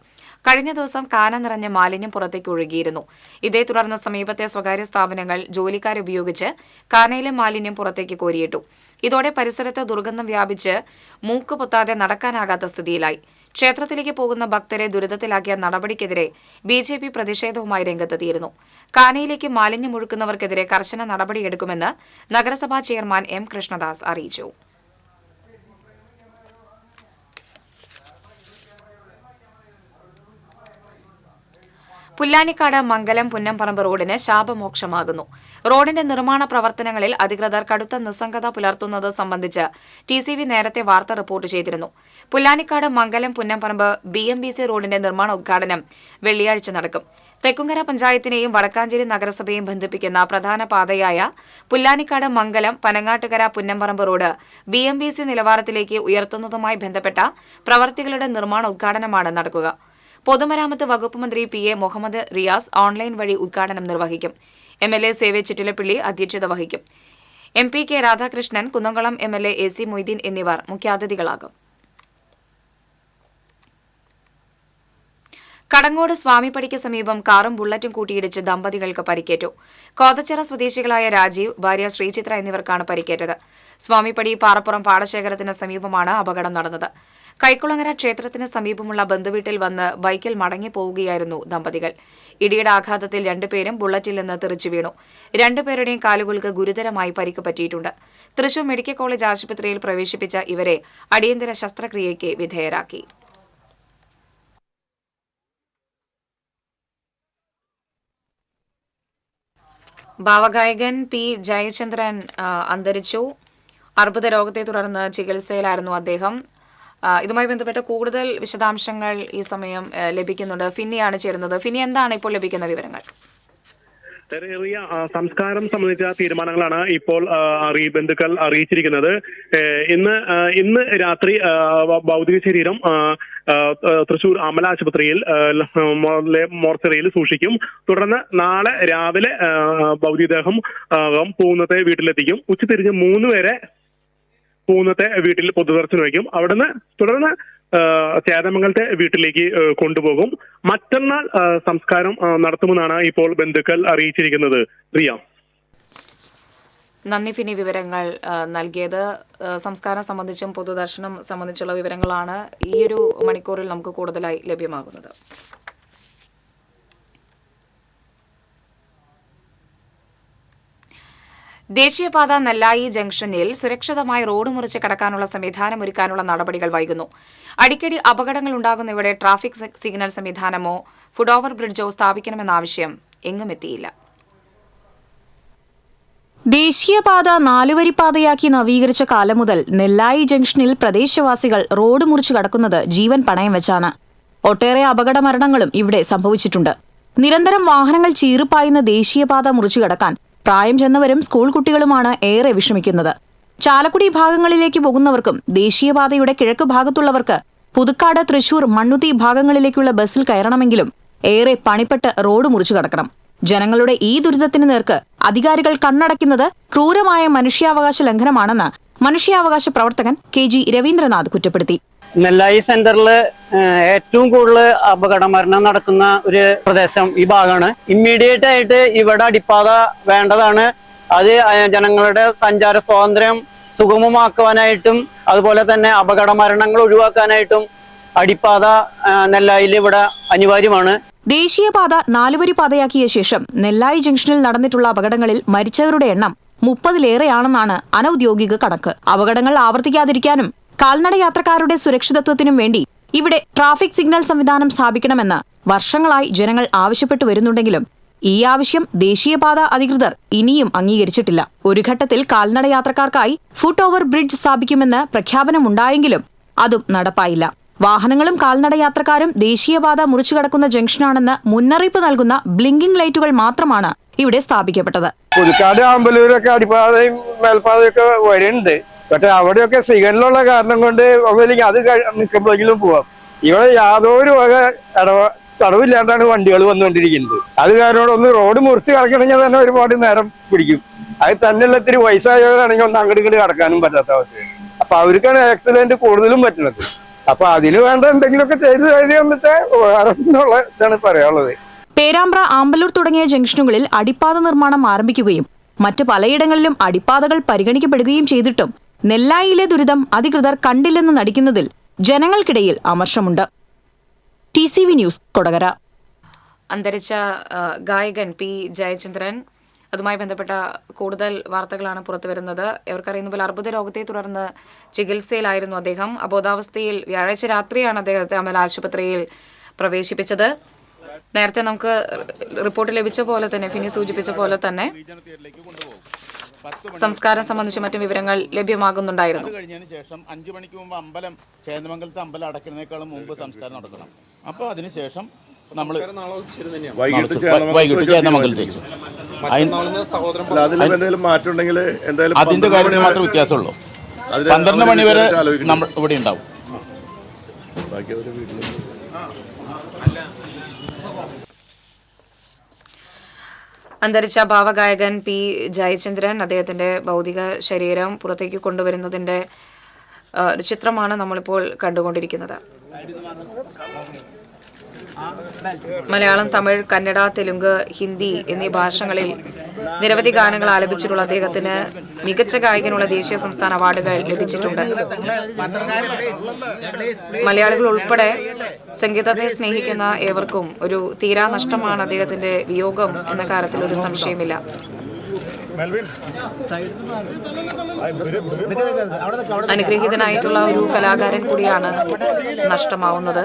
കഴിഞ്ഞ ദിവസം കാന നിറഞ്ഞ മാലിന്യം പുറത്തേക്ക് ഒഴുകിയിരുന്നു. ഇതേ തുടർന്ന് സമീപത്തെ സ്വകാര്യ സ്ഥാപനങ്ങൾ ജോലിക്കാരെ ഉപയോഗിച്ച് കാനയിലെ മാലിന്യം പുറത്തേക്ക് കോരിയിട്ടു. ഇതോടെ പരിസരത്ത് ദുർഗന്ധം വ്യാപിച്ച് മൂക്ക് പൊത്താതെ നടക്കാനാകാത്ത സ്ഥിതിയിലായി. ക്ഷേത്രത്തിലേക്ക് പോകുന്ന ഭക്തരെ ദുരിതത്തിലാക്കിയ നടപടിക്കെതിരെ BJP പ്രതിഷേധവുമായി രംഗത്തെത്തിയിരുന്നു. കാനയിലേക്ക് മാലിന്യം ഒഴുക്കുന്നവർക്കെതിരെ കർശന നടപടിയെടുക്കുമെന്ന് നഗരസഭാ ചെയർമാൻ M. കൃഷ്ണദാസ് അറിയിച്ചു. പുല്ലാനിക്കാട് മംഗലം പുന്നംപറമ്പ് റോഡിന് ശാപമോക്ഷമാകുന്നു. റോഡിന്റെ നിർമ്മാണ പ്രവർത്തനങ്ങളിൽ അധികൃതർ കടുത്ത നിസ്സംഗത പുലർത്തുന്നത് സംബന്ധിച്ച് TCV നേരത്തെ വാർത്ത റിപ്പോർട്ട് ചെയ്തിരുന്നു. പുല്ലാനിക്കാട് മംഗലം പുന്നംപറമ്പ് BMBC റോഡിന്റെ നിർമ്മാണ ഉദ്ഘാടനം വെള്ളിയാഴ്ച നടക്കും. തെക്കുംകര പഞ്ചായത്തിനെയും വടക്കാഞ്ചേരി നഗരസഭയെയും ബന്ധിപ്പിക്കുന്ന പ്രധാന പാതയായ പുല്ലാനിക്കാട് മംഗലം പനങ്ങാട്ടുകര പുന്നംപറമ്പ് റോഡ് BMBC നിലവാരത്തിലേക്ക് ഉയർത്തുന്നതുമായി ബന്ധപ്പെട്ട പ്രവർത്തികളുടെ നിർമ്മാണ ഉദ്ഘാടനമാണ് നടക്കുക. പൊതുമരാമത്ത് വകുപ്പ് മന്ത്രി PA മുഹമ്മദ് റിയാസ് ഓൺലൈൻ വഴി ഉദ്ഘാടനം നിർവഹിക്കും. MLA സേവ്യ ചിറ്റിലപ്പള്ളി അധ്യക്ഷത വഹിക്കും. MP K Radhakrishnan, Kunnamkulam MLA AC Moideen എന്നിവർ മുഖ്യാതിഥികളാകും. കടങ്ങോട് സ്വാമിപ്പടിക്ക് സമീപം കാറും ബുള്ളറ്റും കൂട്ടിയിടിച്ച് ദമ്പതികൾക്ക് പരിക്കേറ്റു. കോതച്ചിറ സ്വദേശികളായ രാജീവ്, ഭാര്യ ശ്രീചിത്ര എന്നിവർക്കാണ് പരിക്കേറ്റത്. സ്വാമിപ്പടി പാറപ്പുറം പാടശേഖരത്തിന് സമീപമാണ് അപകടം നടന്നത്. കൈക്കുളങ്ങര ക്ഷേത്രത്തിന് സമീപമുള്ള ബന്ധുവീട്ടിൽ വന്ന് ബൈക്കിൽ മടങ്ങിപ്പോവുകയായിരുന്നു ദമ്പതികൾ. ഇടിയുടെ ആഘാതത്തിൽ രണ്ടുപേരും ബുള്ളറ്റിൽ നിന്ന് തെറിച്ചു വീണു. രണ്ടുപേരുടെയും കാലുകൾക്ക് ഗുരുതരമായി പരിക്ക് പറ്റിയിട്ടുണ്ട്. തൃശൂർ മെഡിക്കൽ കോളേജ് ആശുപത്രിയിൽ പ്രവേശിപ്പിച്ച ഇവരെ അടിയന്തര ശസ്ത്രക്രിയയ്ക്ക് വിധേയരാക്കി. ഭാവഗായകൻ പി ജയചന്ദ്രൻ അന്തരിച്ചു. അർബുദ രോഗത്തെ തുടർന്ന് ചികിത്സയിലായിരുന്നു അദ്ദേഹം. ഇതുമായി ബന്ധപ്പെട്ട കൂടുതൽ വിശദാംശങ്ങൾ ഈ സമയം ലഭിക്കുന്നുണ്ട്. ഫിന്നിയാണ് ചേരുന്നത്. ഫിന്നി, എന്താണ് ഇപ്പോൾ ലഭിക്കുന്ന വിവരങ്ങൾ? സംസ്കാരം സംബന്ധിച്ച തീരുമാനങ്ങളാണ് ഇപ്പോൾ ബന്ധുക്കൾ അറിയിച്ചിരിക്കുന്നത്. ഇന്ന് രാത്രി ഭൗതിക ശരീരം തൃശൂർ അമല ആശുപത്രിയിൽ മോർച്ചറിയിൽ സൂക്ഷിക്കും. തുടർന്ന് നാളെ രാവിലെ ഭൗതികദേഹം പൂന്നത്തെ വീട്ടിലെത്തിക്കും. ഉച്ചതിരിഞ്ഞ് 3 വരെ പൂന്നത്തെ വീട്ടിൽ പൊതുദർശനം വയ്ക്കും. അവിടുന്ന് തുടർന്ന് ചേതമംഗലത്തെ വീട്ടിലേക്ക് കൊണ്ടുപോകും. മറ്റന്നാൾ സംസ്കാരം നടത്തുമെന്നാണ് ഇപ്പോൾ ബന്ധുക്കൾ അറിയിച്ചിരിക്കുന്നത്. റിയ, നന്ദി ഫിനി വിവരങ്ങൾ നൽകിയത്. സംസ്കാരം സംബന്ധിച്ചും പൊതുദർശനം സംബന്ധിച്ചുള്ള വിവരങ്ങളാണ് ഈ ഒരു മണിക്കൂറിൽ നമുക്ക് കൂടുതലായി ലഭ്യമാകുന്നത്. ദേശീയപാത നെല്ലായി ജംഗ്ഷനിൽ സുരക്ഷിതമായി റോഡ് മുറിച്ച് കടക്കാനുള്ള സംവിധാനമൊരുക്കാനുള്ള നടപടികൾ വൈകുന്നു. അടിക്കടി അപകടങ്ങൾ ഉണ്ടാകുന്നവിടെ ട്രാഫിക് സിഗ്നൽ സംവിധാനമോ ഫുട് ഓവർ ബ്രിഡ്ജോ സ്ഥാപിക്കണമെന്ന ആവശ്യം എങ്ങുമെത്തിയില്ല. ദേശീയപാത 4-വരിപ്പാതയാക്കി നവീകരിച്ച കാലം മുതൽ നെല്ലായി ജംഗ്ഷനിൽ പ്രദേശവാസികൾ റോഡ് മുറിച്ച് കടക്കുന്നത് ജീവൻ പണയം വെച്ചാണ്. ഒട്ടേറെ അപകട മരണങ്ങളും ഇവിടെ സംഭവിച്ചിട്ടുണ്ട്. നിരന്തരം വാഹനങ്ങൾ ചീറിപ്പായുന്ന ദേശീയപാത മുറിച്ചു കടക്കാൻ പ്രായം ചെന്നവരും സ്കൂൾ കുട്ടികളുമാണ് ഏറെ വിഷമിക്കുന്നത്. ചാലക്കുടി ഭാഗങ്ങളിലേക്ക് പോകുന്നവർക്കും ദേശീയപാതയുടെ കിഴക്ക് ഭാഗത്തുള്ളവർക്ക് പുതുക്കാട്, തൃശൂർ, മണ്ണുത്തി ഭാഗങ്ങളിലേക്കുള്ള ബസ്സിൽ കയറണമെങ്കിലും ഏറെ പണിപ്പെട്ട് റോഡ് മുറിച്ചു കടക്കണം. ജനങ്ങളുടെ ഈ ദുരിതത്തിന് നേർക്ക് അധികാരികൾ കണ്ണടയ്ക്കുന്നത് ക്രൂരമായ മനുഷ്യാവകാശ ലംഘനമാണെന്ന് മനുഷ്യാവകാശ പ്രവർത്തകൻ KG രവീന്ദ്രനാഥ് കുറ്റപ്പെടുത്തി. നെല്ലായി സെന്ററിൽ ഏറ്റവും കൂടുതൽ അപകട മരണം നടക്കുന്ന ഒരു പ്രദേശം ഈ ഭാഗമാണ്. ഇമ്മീഡിയറ്റ് ആയിട്ട് ഇവിടെ അടിപ്പാത വേണ്ടതാണ്. അത് ജനങ്ങളുടെ സഞ്ചാര സ്വാതന്ത്ര്യം സുഗമമാക്കുവാനായിട്ടും അതുപോലെ തന്നെ അപകട മരണങ്ങൾ ഒഴിവാക്കാനായിട്ടും അടിപ്പാത നെല്ലായിൽ ഇവിടെ അനിവാര്യമാണ്. ദേശീയപാത 4-വരിപ്പാതയാക്കിയ ശേഷം നെല്ലായി ജംഗ്ഷനിൽ നടന്നിട്ടുള്ള അപകടങ്ങളിൽ മരിച്ചവരുടെ എണ്ണം 30-ലേറെയാണെന്നാണ് അനൌദ്യോഗിക കണക്ക്. അപകടങ്ങൾ ആവർത്തിക്കാതിരിക്കാനും കാൽനട യാത്രക്കാരുടെ സുരക്ഷിതത്വത്തിനും വേണ്ടി ഇവിടെ ട്രാഫിക് സിഗ്നൽ സംവിധാനം സ്ഥാപിക്കണമെന്ന് വർഷങ്ങളായി ജനങ്ങൾ ആവശ്യപ്പെട്ടു വരുന്നുണ്ടെങ്കിലും ഈ ആവശ്യം ദേശീയപാത അധികൃതർ ഇനിയും അംഗീകരിച്ചിട്ടില്ല. ഒരു ഘട്ടത്തിൽ കാൽനട യാത്രക്കാർക്കായി ഫുട് ഓവർ ബ്രിഡ്ജ് സ്ഥാപിക്കുമെന്ന് പ്രഖ്യാപനമുണ്ടായെങ്കിലും അതും നടപ്പായില്ല. വാഹനങ്ങളും കാൽനട യാത്രക്കാരും ദേശീയപാത മുറിച്ചു കടക്കുന്ന ജംഗ്ഷനാണെന്ന് മുന്നറിയിപ്പ് നൽകുന്ന ബ്ലിങ്കിംഗ് ലൈറ്റുകൾ മാത്രമാണ് ഇവിടെ സ്ഥാപിക്കപ്പെട്ടത്. പുതുക്കാട്, ആമ്പലൂരൊക്കെ അടിപ്പാതയും മേൽപ്പാതയൊക്കെ വരുന്നുണ്ട്. പക്ഷെ അവിടെയൊക്കെ സിഗ്നലുള്ള കാരണം കൊണ്ട് ഒന്നുമില്ലെങ്കിൽ അത് നിൽക്കുമ്പോഴെങ്കിലും പോവാം. ഇവിടെ യാതൊരു വക തടവില്ലാണ്ടാണ് വണ്ടികൾ വന്നുകൊണ്ടിരിക്കുന്നത്. അത് കാരണം ഒന്ന് റോഡ് മുറിച്ച് കടക്കണമെങ്കിൽ തന്നെ ഒരുപാട് നേരം പിടിക്കും. അത് തന്നെയുള്ള ഇത്തിരി വയസ്സായവരാണെങ്കിൽ ഒന്ന് അങ്ങോട്ട് ഇങ്ങോട്ട് കടക്കാനും പറ്റാത്ത അവസ്ഥ. അപ്പൊ അവർക്കാണ് ആക്സിഡന്റ് കൂടുതലും പറ്റുന്നത്. അപ്പൊ അതിന് വേണ്ട എന്തെങ്കിലുമൊക്കെ ചെയ്ത് കഴിഞ്ഞിട്ട് എന്നുള്ള ഇതാണ് പറയാനുള്ളത്. പേരാമ്പ്ര, ആമ്പലൂർ തുടങ്ങിയ ജംഗ്ഷനുകളിൽ അടിപ്പാത നിർമ്മാണം ആരംഭിക്കുകയും മറ്റ് പലയിടങ്ങളിലും അടിപ്പാതകൾ പരിഗണിക്കപ്പെടുകയും ചെയ്തിട്ടും നെല്ലായിലെ ദുരിതം അധികൃതർ കണ്ടില്ലെന്ന് നടിക്കുന്നതിൽ ജനങ്ങൾക്കിടയിൽ അമർഷമുണ്ട്. TCV news, Kodakara. അന്തരിച്ച ഗായകൻ P ജയചന്ദ്രൻ, അതുമായി ബന്ധപ്പെട്ട കൂടുതൽ വാർത്തകളാണ് പുറത്തുവരുന്നത്. ഇവർക്കറിയുന്ന പോലെ അർബുദ രോഗത്തെ തുടർന്ന് ചികിത്സയിലായിരുന്നു അദ്ദേഹം. അബോധാവസ്ഥയിൽ വ്യാഴാഴ്ച രാത്രിയാണ് അദ്ദേഹത്തെ അമല ആശുപത്രിയിൽ പ്രവേശിപ്പിച്ചത്. നേരത്തെ നമുക്ക് റിപ്പോർട്ട് ലഭിച്ച പോലെ തന്നെ, ഫിനി സൂചിപ്പിച്ച പോലെ തന്നെ സംസ്കാരം സംബന്ധിച്ച് മറ്റു വിവരങ്ങൾ ലഭ്യമാകുന്നുണ്ടായിരുന്നു. കഴിഞ്ഞതിന് ശേഷം 5 മണിക്ക് മുമ്പ് ചേന്ദമംഗലത്തെ അമ്പലം അടയ്ക്കുന്നതിനേക്കാളും മുമ്പ് സംസ്കാരം നടത്തണം. അപ്പോൾ അതിനുശേഷം നമ്മൾ വൈകിട്ട് ചേന്ദമംഗലത്തേക്ക് അതിന്റെ കാര്യത്തിൽ മാത്രം വ്യത്യാസമുള്ളൂ. 12 മണി വരെ നമ്മൾ ഇവിടെ ഉണ്ടാവും. അന്തരിച്ച ഭാവഗായകൻ P ജയചന്ദ്രൻ, അദ്ദേഹത്തിന്റെ ഭൗതിക ശരീരം പുറത്തേക്ക് കൊണ്ടുവരുന്നതിന്റെ ഒരു ചിത്രമാണ് നമ്മളിപ്പോൾ കണ്ടുകൊണ്ടിരിക്കുന്നത്. മലയാളം, തമിഴ്, കന്നഡ, തെലുങ്ക്, ഹിന്ദി എന്നീ ഭാഷകളിൽ നിരവധി ഗാനങ്ങൾ ആലപിച്ചിട്ടുള്ള അദ്ദേഹത്തിന് മികച്ച ഗായകനുള്ള ദേശീയ സംസ്ഥാന അവാർഡുകൾ ലഭിച്ചിട്ടുണ്ട്. മലയാളികൾ ഉൾപ്പെടെ സംഗീതത്തെ സ്നേഹിക്കുന്ന ഏവർക്കും ഒരു തീരാ നഷ്ടമാണ് അദ്ദേഹത്തിന്റെ വിയോഗം എന്ന കാര്യത്തിൽ ഒരു സംശയമില്ല. അനുഗ്രഹീതനായിട്ടുള്ള ഒരു കലാകാരൻ കൂടിയാണ് നഷ്ടമാവുന്നത്.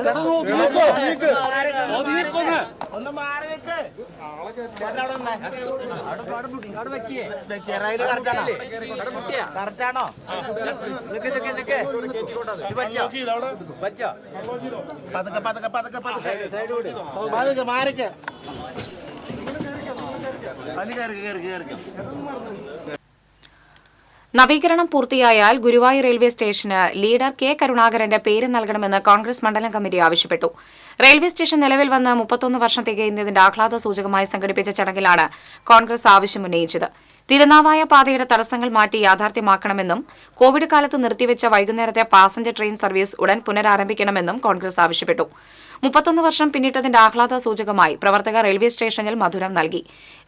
നവീകരണം പൂർത്തിയായാൽ ഗുരുവായൂർ റെയിൽവേ സ്റ്റേഷന് ലീഡർ കെ കരുണാകരന്റെ പേര് നൽകണമെന്ന് കോൺഗ്രസ് മണ്ഡലം കമ്മിറ്റി ആവശ്യപ്പെട്ടു. റെയിൽവേ സ്റ്റേഷൻ നിലവിൽ വന്ന് 31 വർഷം തികയുന്നതിന്റെ ആഹ്ലാദ സൂചകമായി സംഘടിപ്പിച്ച ചടങ്ങിലാണ് കോൺഗ്രസ് ആവശ്യമുന്നയിച്ചത്. തിരുനാവായ പാതയുടെ തടസ്സങ്ങൾ മാറ്റി യാഥാർത്ഥ്യമാക്കണമെന്നും കോവിഡ് കാലത്ത് നിർത്തിവെച്ച വൈകുന്നേരത്തെ പാസഞ്ചർ ട്രെയിൻ സർവീസ് ഉടൻ പുനരാരംഭിക്കണമെന്നും കോൺഗ്രസ് ആവശ്യപ്പെട്ടു. 31 വർഷം പിന്നിട്ടതിന്റെ ആഹ്ലാദ സൂചകമായി പ്രവർത്തകർ റെയിൽവേ സ്റ്റേഷനിൽ മധുരം നൽകി.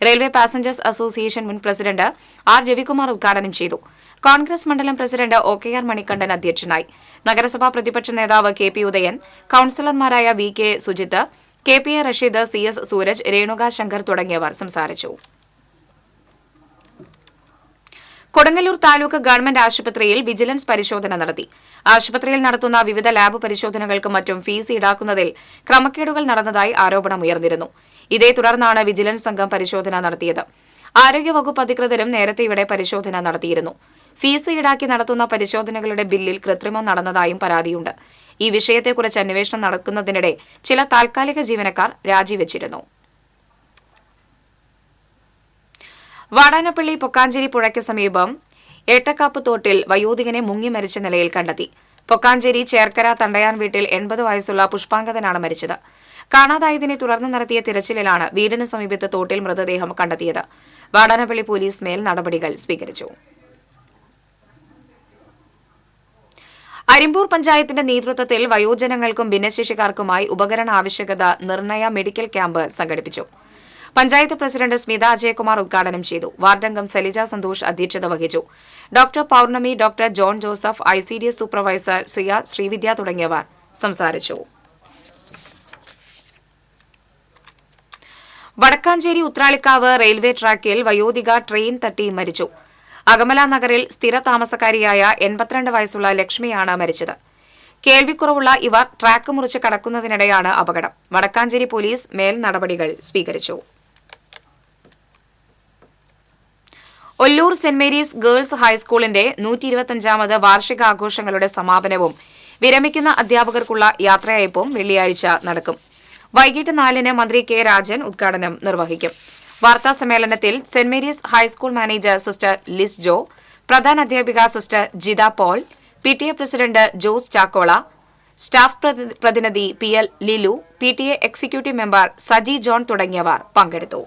റെയിൽവേ പാസഞ്ചേഴ്സ് അസോസിയേഷൻ മുൻ പ്രസിഡന്റ് ആർ രവികുമാർ ഉദ്ഘാടനം ചെയ്തു. കോൺഗ്രസ് മണ്ഡലം പ്രസിഡന്റ് OKR മണികണ്ഠൻ അധ്യക്ഷനായി. നഗരസഭാ പ്രതിപക്ഷ നേതാവ് KP Udayan, കൌൺസിലർമാരായ VK Sujith, KPA Rasheed, CS Sooraj, Renuka Shankar തുടങ്ങിയവർ സംസാരിച്ചു. കൊടുങ്ങല്ലൂർ താലൂക്ക് ഗവൺമെന്റ് ആശുപത്രിയിൽ വിജിലൻസ് പരിശോധന നടത്തി. ആശുപത്രിയിൽ നടത്തുന്ന വിവിധ ലാബ് പരിശോധനകൾക്കും മറ്റും ഫീസ് ഈടാക്കുന്നതിൽ ക്രമക്കേടുകൾ നടന്നതായി ആരോപണമുയർന്നിരുന്നു. ഇതേ തുടർന്നാണ് വിജിലൻസ് സംഘം പരിശോധന നടത്തിയത്. ആരോഗ്യവകുപ്പ് അധികൃതരും നേരത്തെ ഇവിടെ പരിശോധന നടത്തിയിരുന്നു. ഫീസ് ഈടാക്കി നടത്തുന്ന പരിശോധനകളുടെ ബില്ലിൽ കൃത്രിമം നടന്നതായും പരാതിയുണ്ട്. ഈ വിഷയത്തെക്കുറിച്ച് അന്വേഷണം നടക്കുന്നതിനിടെ ചില താൽക്കാലിക ജീവനക്കാർ രാജിവെച്ചിരുന്നു. വാടാനപ്പള്ളി പൊക്കാഞ്ചേരി പുഴയ്ക്ക് സമീപം ഏട്ടക്കാപ്പ് തോട്ടിൽ വയോധികനെ മുങ്ങി മരിച്ച നിലയിൽ കണ്ടെത്തി. പൊക്കാഞ്ചേരി ചേർക്കര തണ്ടയാൻ വീട്ടിൽ 80 വയസ്സുള്ള പുഷ്പാങ്കതനാണ് മരിച്ചത്. കാണാതായതിനെ തുടർന്ന് നടത്തിയ തിരച്ചിലിലാണ് വീടിന് സമീപത്ത് തോട്ടിൽ മൃതദേഹം കണ്ടെത്തിയത്. വാടാനപ്പള്ളി പോലീസ് മേൽ നടപടികൾ സ്വീകരിച്ചു. അരിമ്പൂർ പഞ്ചായത്തിന്റെ നേതൃത്വത്തിൽ വയോജനങ്ങൾക്കും ഭിന്നശേഷിക്കാർക്കുമായി ഉപകരണ ആവശ്യകത നിർണയ മെഡിക്കൽ ക്യാമ്പ് സംഘടിപ്പിച്ചു. പഞ്ചായത്ത് പ്രസിഡന്റ് സ്മിത അജയകുമാർ ഉദ്ഘാടനം ചെയ്തു. വാർഡംഗം സലിജ സന്തോഷ് അധ്യക്ഷത വഹിച്ചു. Doctor Pournami, doctor John Joseph, ICDS supervisor Siya Sreevidya തുടങ്ങിയവർ സംസാരിച്ചു. വടക്കാഞ്ചേരി ഉത്രാളിക്കാവ് റെയിൽവേ ട്രാക്കിൽ വയോധിക ട്രെയിൻ തട്ടി മരിച്ചു. അകമല നഗറിൽ സ്ഥിര താമസക്കാരിയായ 82 വയസ്സുള്ള ലക്ഷ്മിയാണ് മരിച്ചത്. കേൾവിക്കുറവുള്ള ഇവർ ട്രാക്ക് മുറിച്ച് കടക്കുന്നതിനിടെയാണ് അപകടം. വടക്കാഞ്ചേരി പോലീസ് മേൽ നടപടികൾ സ്വീകരിച്ചു. ഒല്ലൂർ സെന്റ് മേരീസ് ഗേൾസ് ഹൈസ്കൂളിന്റെ 125ാമത് വാർഷികാഘോഷങ്ങളുടെ സമാപനവും വിരമിക്കുന്ന അധ്യാപകർക്കുള്ള യാത്രയയപ്പും വെള്ളിയാഴ്ച നടക്കും. വൈകിട്ട് 4-ന് മന്ത്രി കെ രാജൻ ഉദ്ഘാടനം നിർവഹിക്കും. വാർത്താ സമ്മേളനത്തിൽ Saint Mary's high school manager sister Liz Jo, പ്രധാന അധ്യാപിക sister Jitha Paul, PTA president Jose Chakkola, staff പ്രതിനിധി PL Lilu, PTA executive member Saji John തുടങ്ങിയവർ പങ്കെടുത്തു.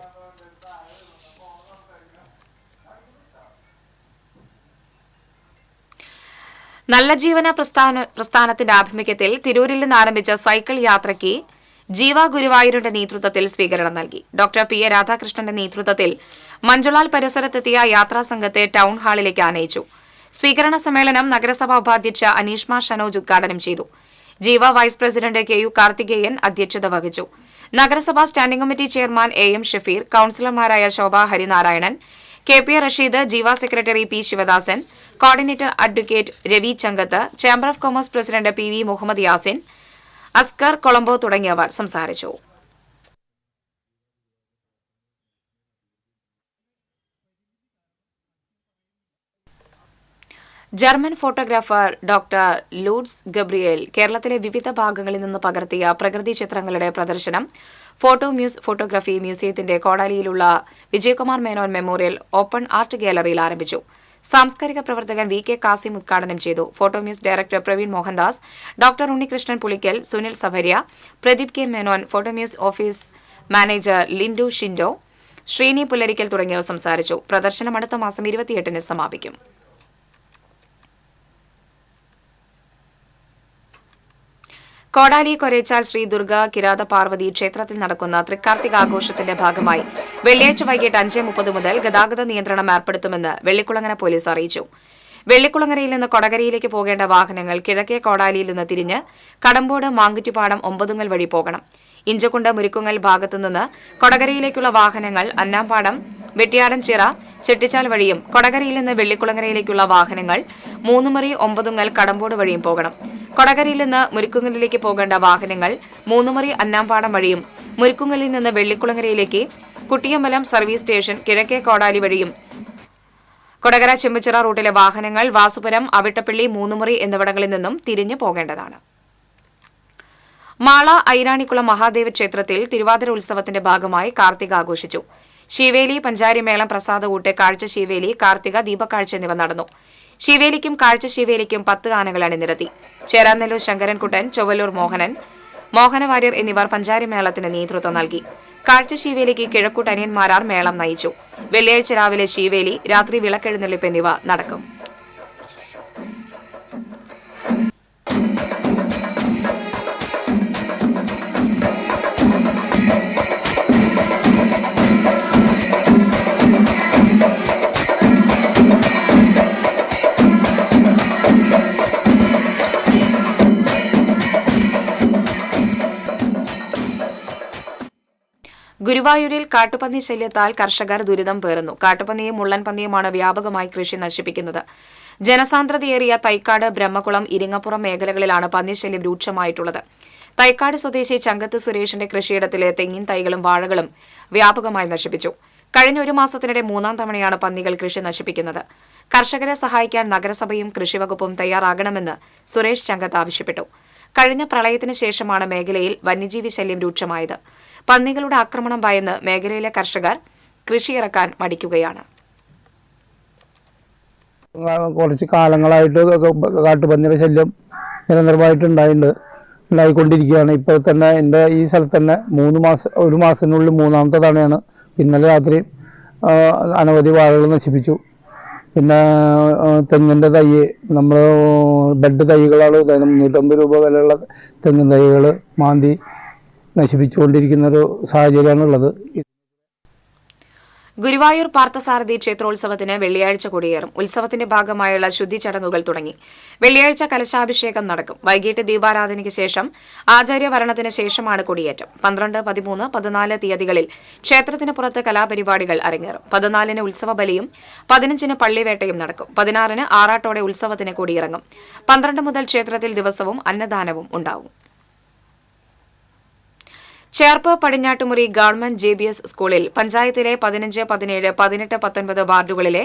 നല്ല ജീവന പ്രസ്ഥാനത്തിന്റെ ആഭിമുഖ്യത്തിൽ തിരൂരിൽ നിന്ന് ആരംഭിച്ച സൈക്കിൾ യാത്രയ്ക്ക് ജീവ ഗുരുവായൂരിന്റെ നേതൃത്വത്തിൽ സ്വീകരണം നൽകി. ഡോക്ടർ PA രാധാകൃഷ്ണന്റെ നേതൃത്വത്തിൽ മഞ്ജുളാൽ പരിസരത്തെത്തിയ യാത്രാ സംഘത്തെ ടൌൺ ഹാളിലേക്ക് ആനയിച്ചു. സ്വീകരണ സമ്മേളനം നഗരസഭാ ഉപാധ്യക്ഷ അനീഷ്മ ഷനോജ് ഉദ്ഘാടനം ചെയ്തു. ജീവ വൈസ് പ്രസിഡന്റ് KU കാർത്തികേയൻ അധ്യക്ഷത വഹിച്ചു. നഗരസഭാ standing committee chairman AM Shafeer, കൌൺസിലർമാരായ Shobha Harinarayanan, KPA Rasheed, Jeeva secretary P Sivadasan, coordinator advocate Ravi Chankath, chamber of commerce president PV Muhammad Yasin, Askar Colombo തുടങ്ങിയവർ സംസാരിച്ചു. German photographer doctor Lutz Gabriel കേരളത്തിലെ വിവിധ ഭാഗങ്ങളിൽ നിന്ന് പകർത്തിയ പ്രകൃതി ചിത്രങ്ങളുടെ പ്രദർശനം ഫോട്ടോഗ്രാഫി മ്യൂസിയത്തിന്റെ കോടാലിയിലുള്ള Vijayakumar Menon memorial open art ഗാലറിയിൽ ആരംഭിച്ചു. സാംസ്കാരിക പ്രവർത്തകൻ VK കാസിം ഉദ്ഘാടനം ചെയ്തു. Photomuse director Praveen Mohandas, doctor Unnikrishnan Pulikkal, Sunil സഭരിയ, Pradeep K Menon, Photomuse office manager Lindu Shindo, Sreeni Pullarikkal തുടങ്ങിയവർ സംസാരിച്ചു. പ്രദർശനം അടുത്ത മാസം 28-ന് സമാപിക്കും. കോടാലി കൊരേച്ചാൽ ശ്രീ ദുർഗ കിരാത പാർവതി ക്ഷേത്രത്തിൽ നടക്കുന്ന തൃക്കാർത്തികാഘോഷത്തിന്റെ ഭാഗമായി വെള്ളിയാഴ്ച വൈകിട്ട് 5:30 മുതൽ ഗതാഗത നിയന്ത്രണം ഏർപ്പെടുത്തുമെന്ന് വെള്ളിക്കുളങ്ങര പോലീസ് അറിയിച്ചു. വെള്ളിക്കുളങ്ങരയിൽ നിന്ന് കൊടകരയിലേക്ക് പോകേണ്ട വാഹനങ്ങൾ കിഴക്കേ കോടാലിയിൽ നിന്ന് തിരിഞ്ഞ് കടമ്പോട് മാങ്കുറ്റിപ്പാടം ഒമ്പതുങ്ങൽ വഴി പോകണം. ഇഞ്ചക്കുണ്ട് മുരിക്കുങ്ങൽ ഭാഗത്തുനിന്ന് കൊടകരയിലേക്കുള്ള വാഹനങ്ങൾ അന്നാമ്പാടം വെട്ടിയാടൻചിറ ചെട്ടിച്ചാൽ വഴിയും കൊടകരയിൽ നിന്ന് വെള്ളിക്കുളങ്ങരയിലേക്കുള്ള വാഹനങ്ങൾ മൂന്നുമറി ഒമ്പതുങ്ങൽ കടമ്പോട് വഴിയും പോകണം. കൊടകരയിൽ നിന്ന് മുരിക്കുങ്ങലിലേക്ക് പോകേണ്ട വാഹനങ്ങൾ മൂന്നുമറി അന്നാമ്പാടം വഴിയും മുരിക്കുങ്ങലിൽ നിന്ന് വെള്ളിക്കുളങ്ങരയിലേക്ക് കുട്ടിയമ്പലം സർവീസ് സ്റ്റേഷൻ കിഴക്കേ കോടാലി വഴിയും കൊടകര ചെമ്പിച്ചിറ റൂട്ടിലെ വാഹനങ്ങൾ വാസുപുരം അവിട്ടപ്പള്ളി മൂന്നുമുറി എന്നിവിടങ്ങളിൽ നിന്നും തിരിഞ്ഞു പോകേണ്ടതാണ്. മാള ഐരാണിക്കുളം മഹാദേവ ക്ഷേത്രത്തിൽ തിരുവാതിര ഉത്സവത്തിന്റെ ഭാഗമായി കാർത്തിക ആഘോഷിച്ചു. ശിവേലി, പഞ്ചാരിമേളം, പ്രസാദകൂട്ട്, കാഴ്ച ശിവേലി, കാർത്തിക, ദീപക്കാഴ്ച എന്നിവ നടന്നു. ശിവേലിക്കും കാഴ്ച ശിവേലിക്കും 10 ആനകൾ അണിനിരത്തി. ചേരാനെല്ലൂർ ശങ്കരൻകുട്ടൻ, ചൊവ്വലൂർ മോഹനൻ, മോഹനവാര്യർ എന്നിവർ പഞ്ചാരിമേളത്തിന് നേതൃത്വം നൽകി. കാഴ്ച ശിവേലിക്ക് കിഴക്കൂട്ട് അനിയന്മാരാർ മേളം നയിച്ചു. വെള്ളിയാഴ്ച രാവിലെ ശിവേലി, രാത്രി വിളക്കെഴുന്നള്ളിപ്പ് എന്നിവ നടക്കും. ഗുരുവായൂരിൽ കാട്ടുപന്നി ശല്യത്താൽ കർഷകർ ദുരിതം പേറുന്നു. കാട്ടുപന്നിയും മുള്ളൻപന്നിയുമാണ് വ്യാപകമായി കൃഷി നശിപ്പിക്കുന്നത്. ജനസാന്ദ്രതയേറിയ തൈക്കാട്, ബ്രഹ്മകുളം, ഇരിങ്ങപ്പുറം മേഖലകളിലാണ് പന്നിശല്യം രൂക്ഷമായിട്ടുള്ളത്. തൈക്കാട് സ്വദേശി ചങ്കത്ത് സുരേഷിന്റെ കൃഷിയിടത്തിലെ തെങ്ങിൻ തൈകളും വാഴകളും വ്യാപകമായി നശിപ്പിച്ചു. കഴിഞ്ഞ 1 മാസത്തിനിടെ 3ാം തവണയാണ് പന്നികൾ കൃഷി നശിപ്പിക്കുന്നത്. കർഷകരെ സഹായിക്കാൻ നഗരസഭയും കൃഷിവകുപ്പും തയ്യാറാകണമെന്ന് സുരേഷ് ചങ്കത്ത് ആവശ്യപ്പെട്ടു. കഴിഞ്ഞ പ്രളയത്തിന് ശേഷമാണ് മേഖലയിൽ വന്യജീവി ശല്യം രൂക്ഷമായത്. പന്നികളുടെ ആക്രമണം ഭയന്ന് മേഖലയിലെ കർഷകർ കൃഷിയിറക്കാൻ മടിക്കുകയാണ്. കുറച്ച് കാലങ്ങളായിട്ട് കാട്ടുപന്നിയുടെ ശല്യം ഉണ്ടായിക്കൊണ്ടിരിക്കുകയാണ്. ഇപ്പോൾ തന്നെ എൻ്റെ ഈ സ്ഥലത്ത് തന്നെ 1 മാസത്തിനുള്ളിൽ 3ാമത്തെ തവണയാണ്. ഇന്നലെ രാത്രി അനവധി വാഴകൾ നശിപ്പിച്ചു. പിന്നെ തെങ്ങിൻ്റെ തൈ, നമ്മൾ ബെഡ് തൈകളാണ് 350 രൂപ വിലയുള്ള തെങ്ങിൻ തൈകൾ മാന്തി നശിപ്പിച്ചുകൊണ്ടിരിക്കുന്ന ഒരു സാഹചര്യമാണുള്ളത്. ഗുരുവായൂർ പാർത്ഥസാരഥി ക്ഷേത്രോത്സവത്തിന് വെള്ളിയാഴ്ച കൊടിയേറും. ഉത്സവത്തിന്റെ ഭാഗമായുള്ള ശുദ്ധി ചടങ്ങുകൾ തുടങ്ങി. വെള്ളിയാഴ്ച കലശാഭിഷേകം നടക്കും. വൈകിട്ട് ദീപാരാധനയ്ക്ക് ശേഷം ആചാര്യവരണത്തിന് ശേഷമാണ് കൊടിയേറ്റം. 12, 13, 14 തീയതികളിൽ ക്ഷേത്രത്തിന് പുറത്ത് കലാപരിപാടികൾ അരങ്ങേറും. 14-ന് ഉത്സവ ബലിയും 15-ന് പള്ളിവേട്ടയും നടക്കും. 16-ന് ആറാട്ടോടെ ഉത്സവത്തിന് കൊടിയിറങ്ങും. 12 മുതൽ ക്ഷേത്രത്തിൽ ദിവസവും അന്നദാനവും ഉണ്ടാവും. ചേർപ്പ് പടിഞ്ഞാട്ടുമുറി ഗവൺമെന്റ് JBS സ്കൂളിൽ പഞ്ചായത്തിലെ 15, 17, 18, 19 വാർഡുകളിലെ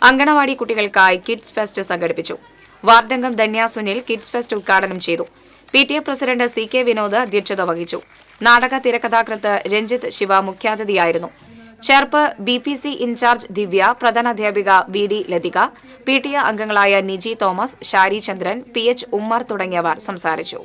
അങ്കണവാടി കുട്ടികൾക്കായി കിഡ്സ് ഫെസ്റ്റ് സംഘടിപ്പിച്ചു. വാർഡംഗം ധന്യ സുനിൽ കിഡ്സ് ഫെസ്റ്റ് ഉദ്ഘാടനം ചെയ്തു. PTA പ്രസിഡന്റ് CK വിനോദ് അധ്യക്ഷത വഹിച്ചു. നാടക തിരക്കഥാകൃത്ത് രഞ്ജിത്ത് ശിവ മുഖ്യാതിഥിയായിരുന്നു. ചേർപ്പ് BPC ഇൻചാർജ് ദിവ്യ, പ്രധാനാധ്യാപിക VD ലതിക, PTA അംഗങ്ങളായ നിജി തോമസ്, ഷാരി ചന്ദ്രൻ, PH ഉമ്മർ തുടങ്ങിയവർ സംസാരിച്ചു.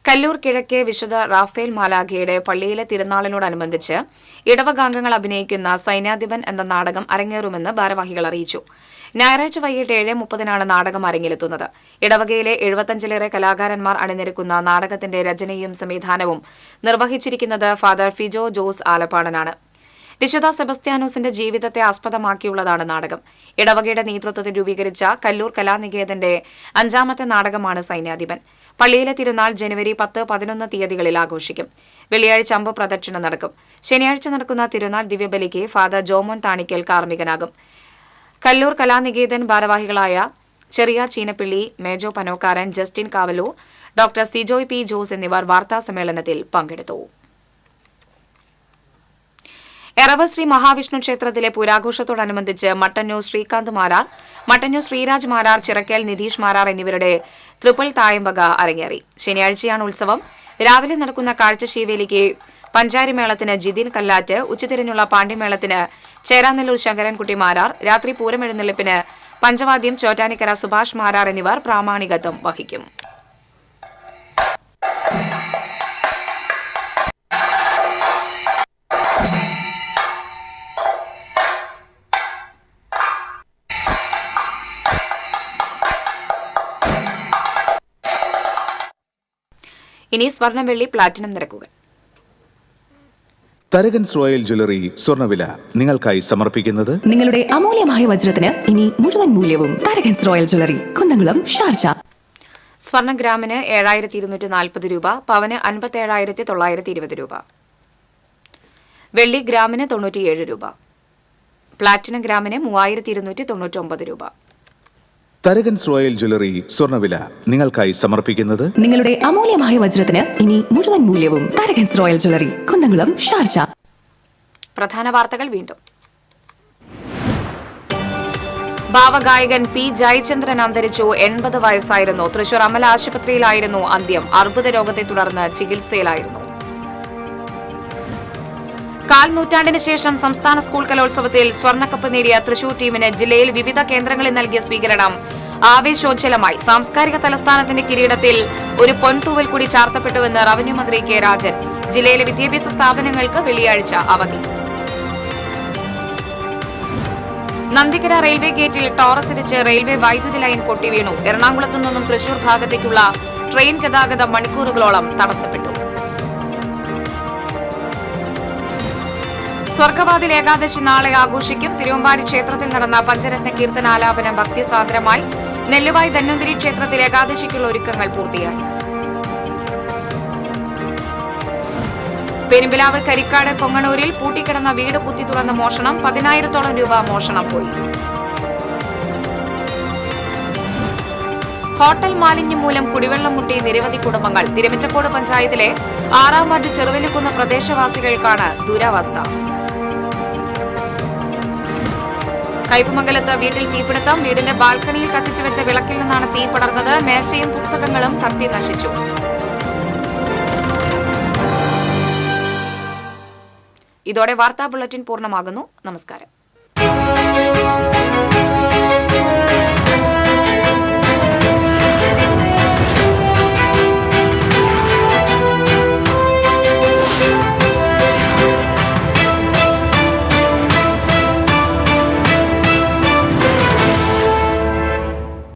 കല്ലൂർ കിഴക്കേ വിശുദ്ധ റാഫേൽ മാലാഖയുടെ പള്ളിയിലെ തിരുനാളിനോടനുബന്ധിച്ച് ഇടവകാംഗങ്ങൾ അഭിനയിക്കുന്ന സൈന്യാധിപൻ എന്ന നാടകം അരങ്ങേറുമെന്ന് ഭാരവാഹികൾ അറിയിച്ചു. ഞായറാഴ്ച വൈകിട്ട് 7:30-നാണ് നാടകം അരങ്ങിലെത്തുന്നത്. ഇടവകയിലെ 75-ലേറെ കലാകാരന്മാർ അണിനിരക്കുന്ന നാടകത്തിന്റെ രചനയും സംവിധാനവും നിർവഹിച്ചിരിക്കുന്നത് ഫാദർ ഫിജോ ജോസ് ആലപ്പാടനാണ്. വിശുദ്ധ സെബസ്ത്യാനോസിന്റെ ജീവിതത്തെ ആസ്പദമാക്കിയുള്ളതാണ് നാടകം. ഇടവകയുടെ നേതൃത്വത്തിൽ രൂപീകരിച്ച കല്ലൂർ കലാനികേതന്റെ 5ാമത്തെ നാടകമാണ് സൈന്യാധിപൻ. പള്ളിയിലെ തിരുനാൾ ജനുവരി 10, 11 തീയതികളിൽ ആഘോഷിക്കും. വെള്ളിയാഴ്ച അമ്പ് പ്രദക്ഷിണ നടക്കും. ശനിയാഴ്ച നടക്കുന്ന തിരുനാൾ ദിവ്യബലിക്ക് ഫാദർ ജോമോൻ താണിക്കൽ കാർമ്മികനാകും. കല്ലൂർ കലാനികേതൻ ഭാരവാഹികളായ ചെറിയ ചീനപ്പിള്ളി, മേജോ പനോക്കാരൻ, ജസ്റ്റിൻ കാവലൂർ, ഡോക്ടർ സിജോയ് P. ജോസ് എന്നിവർ വാർത്താസമ്മേളനത്തിൽ പങ്കെടുത്തു. എറവ് ശ്രീ മഹാവിഷ്ണു ക്ഷേത്രത്തിലെ പുരാഘോഷത്തോടനുബന്ധിച്ച് മട്ടന്നൂർ ശ്രീകാന്ത് മാരാർ, മട്ടന്നൂർ ശ്രീരാജ് മാരാർ, ചിറക്കൽ നിതീഷ് മാരാർ എന്നിവരുടെ ട്രിപ്പിൾ തായമ്പക അരങ്ങേറി. ശനിയാഴ്ചയാണ് ഉത്സവം. രാവിലെ നടക്കുന്ന കാഴ്ച ശീവേലിക്ക് പഞ്ചാരിമേളത്തിന് ജിതിൻ കല്ലാറ്റ്, ഉച്ചതിരിഞ്ഞുള്ള പാണ്ഡ്യമേളത്തിന് ചേരാനെല്ലൂർ ശങ്കരൻകുട്ടി മാരാർ, രാത്രി പൂരമെഴുന്നള്ളിപ്പിന് പഞ്ചവാദ്യം ചോറ്റാനിക്കര സുഭാഷ് മാരാർ എന്നിവർ പ്രാമാണികത്വം വഹിക്കും. ഇനി സ്വർണം, വെള്ളി, പ്ലാറ്റിനം നിരക്കുകൾ. തരകൻസ് റോയൽ ജ്വല്ലറി സ്വർണ്ണവില നിങ്ങൾക്കായി സമർപ്പിക്കുന്നത് നിങ്ങളുടെ അമൂല്യമായ വജ്രത്തിന് ഇനി മുഴുവൻ മൂല്യവും Tharakans royal jewellery, Kunnamkulam, Sharjah. സ്വർണം ഗ്രാമിന് 7240 രൂപ, പവന് 57,920 രൂപ. വെള്ളി ഗ്രാമിന് 97 രൂപ. പ്ലാറ്റിനം ഗ്രാമിന് 3299 രൂപ. തരകൻസ് റോയൽ ജ്വല്ലറി സ്വർണ്ണവില നിങ്ങൾക്കായി സമർപ്പിക്കുന്നത് നിങ്ങളുടെ അമൂല്യമായ വജ്രത്തിന് ഇനി മുഴുവൻ മൂല്യവും Tharakans royal jewellery, Kunnamkulam, Sharjah. പ്രധാന വാർത്തകൾ വീണ്ടും. ഭാവഗായകൻ പി ജയചന്ദ്രൻ അന്തരിച്ചു. 80 വയസ്സായിരുന്നു. തൃശൂർ അമല ആശുപത്രിയിലായിരുന്നു അന്ത്യം. അർബുദ രോഗത്തെ തുടർന്ന് ചികിത്സയിലായിരുന്നു. കാൽ നൂറ്റാണ്ടിന് ശേഷം സംസ്ഥാന സ്കൂൾ കലോത്സവത്തിൽ സ്വർണ്ണക്കപ്പ് നേടിയ തൃശൂർ ടീമിന് ജില്ലയിൽ വിവിധ കേന്ദ്രങ്ങളിൽ നൽകിയ സ്വീകരണം ആവേശോജ്വലമായി. സാംസ്കാരിക തലസ്ഥാനത്തിന്റെ കിരീടത്തിൽ ഒരു പൊൻതൂവൽ കൂടി ചാർത്തപ്പെട്ടുവെന്ന് റവന്യൂ മന്ത്രി കെ രാജൻ. ജില്ലയിലെ വിദ്യാഭ്യാസ സ്ഥാപനങ്ങൾക്ക് വെള്ളിയാഴ്ച അവധി. നന്ദിക്കര റെയിൽവേ ഗേറ്റിൽ ടോറസ് ഇടിച്ച് റെയിൽവേ വൈദ്യുതി ലൈൻ പൊട്ടിവീണു. എറണാകുളത്തു നിന്നും തൃശൂർ ഭാഗത്തേക്കുള്ള ട്രെയിൻ ഗതാഗതം മണിക്കൂറുകളോളം തടസ്സപ്പെട്ടു. സ്വർഗവാതിൽ ഏകാദശി നാളെ ആഘോഷിക്കും. തിരുവമ്പാടി ക്ഷേത്രത്തിൽ നടന്ന പഞ്ചരത്ന കീർത്തനാലാപനം ഭക്തിസാന്ദ്രമായി. നെല്ലുവായി ധന്വന്തരി ക്ഷേത്രത്തിൽ ഏകാദശിക്കുള്ള ഒരുക്കങ്ങൾ പൂർത്തിയായി. പെരുമ്പിലാവ് കരിക്കാട് കൊങ്ങണൂരിൽ പൂട്ടിക്കിടന്ന വീട് കുത്തി തുറന്ന മോഷണം. 10,000-ഓളം രൂപ മോഷണം പോയി. ഹോട്ടൽ മാലിന്യം മൂലം കുടിവെള്ളം മുട്ടി നിരവധി കുടുംബങ്ങൾ. തിരുമിറ്റക്കോട് പഞ്ചായത്തിലെ 6-ാം വാർഡ് ചെറുവലിക്കുന്ന് പ്രദേശവാസികൾക്കാണ് ദുരവസ്ഥ. കയ്പമംഗലത്ത് വീട്ടിൽ തീപിടുത്തം. വീടിന്റെ ബാൽക്കണിയിൽ കത്തിച്ചുവെച്ച വിളക്കിൽ നിന്നാണ് തീ പടർന്നത്. മേശയും പുസ്തകങ്ങളും കത്തി നശിച്ചു. ഇതോടെ വാർത്താ ബുള്ളറ്റിൻ പൂർണ്ണമാകുന്നു. നമസ്കാരം.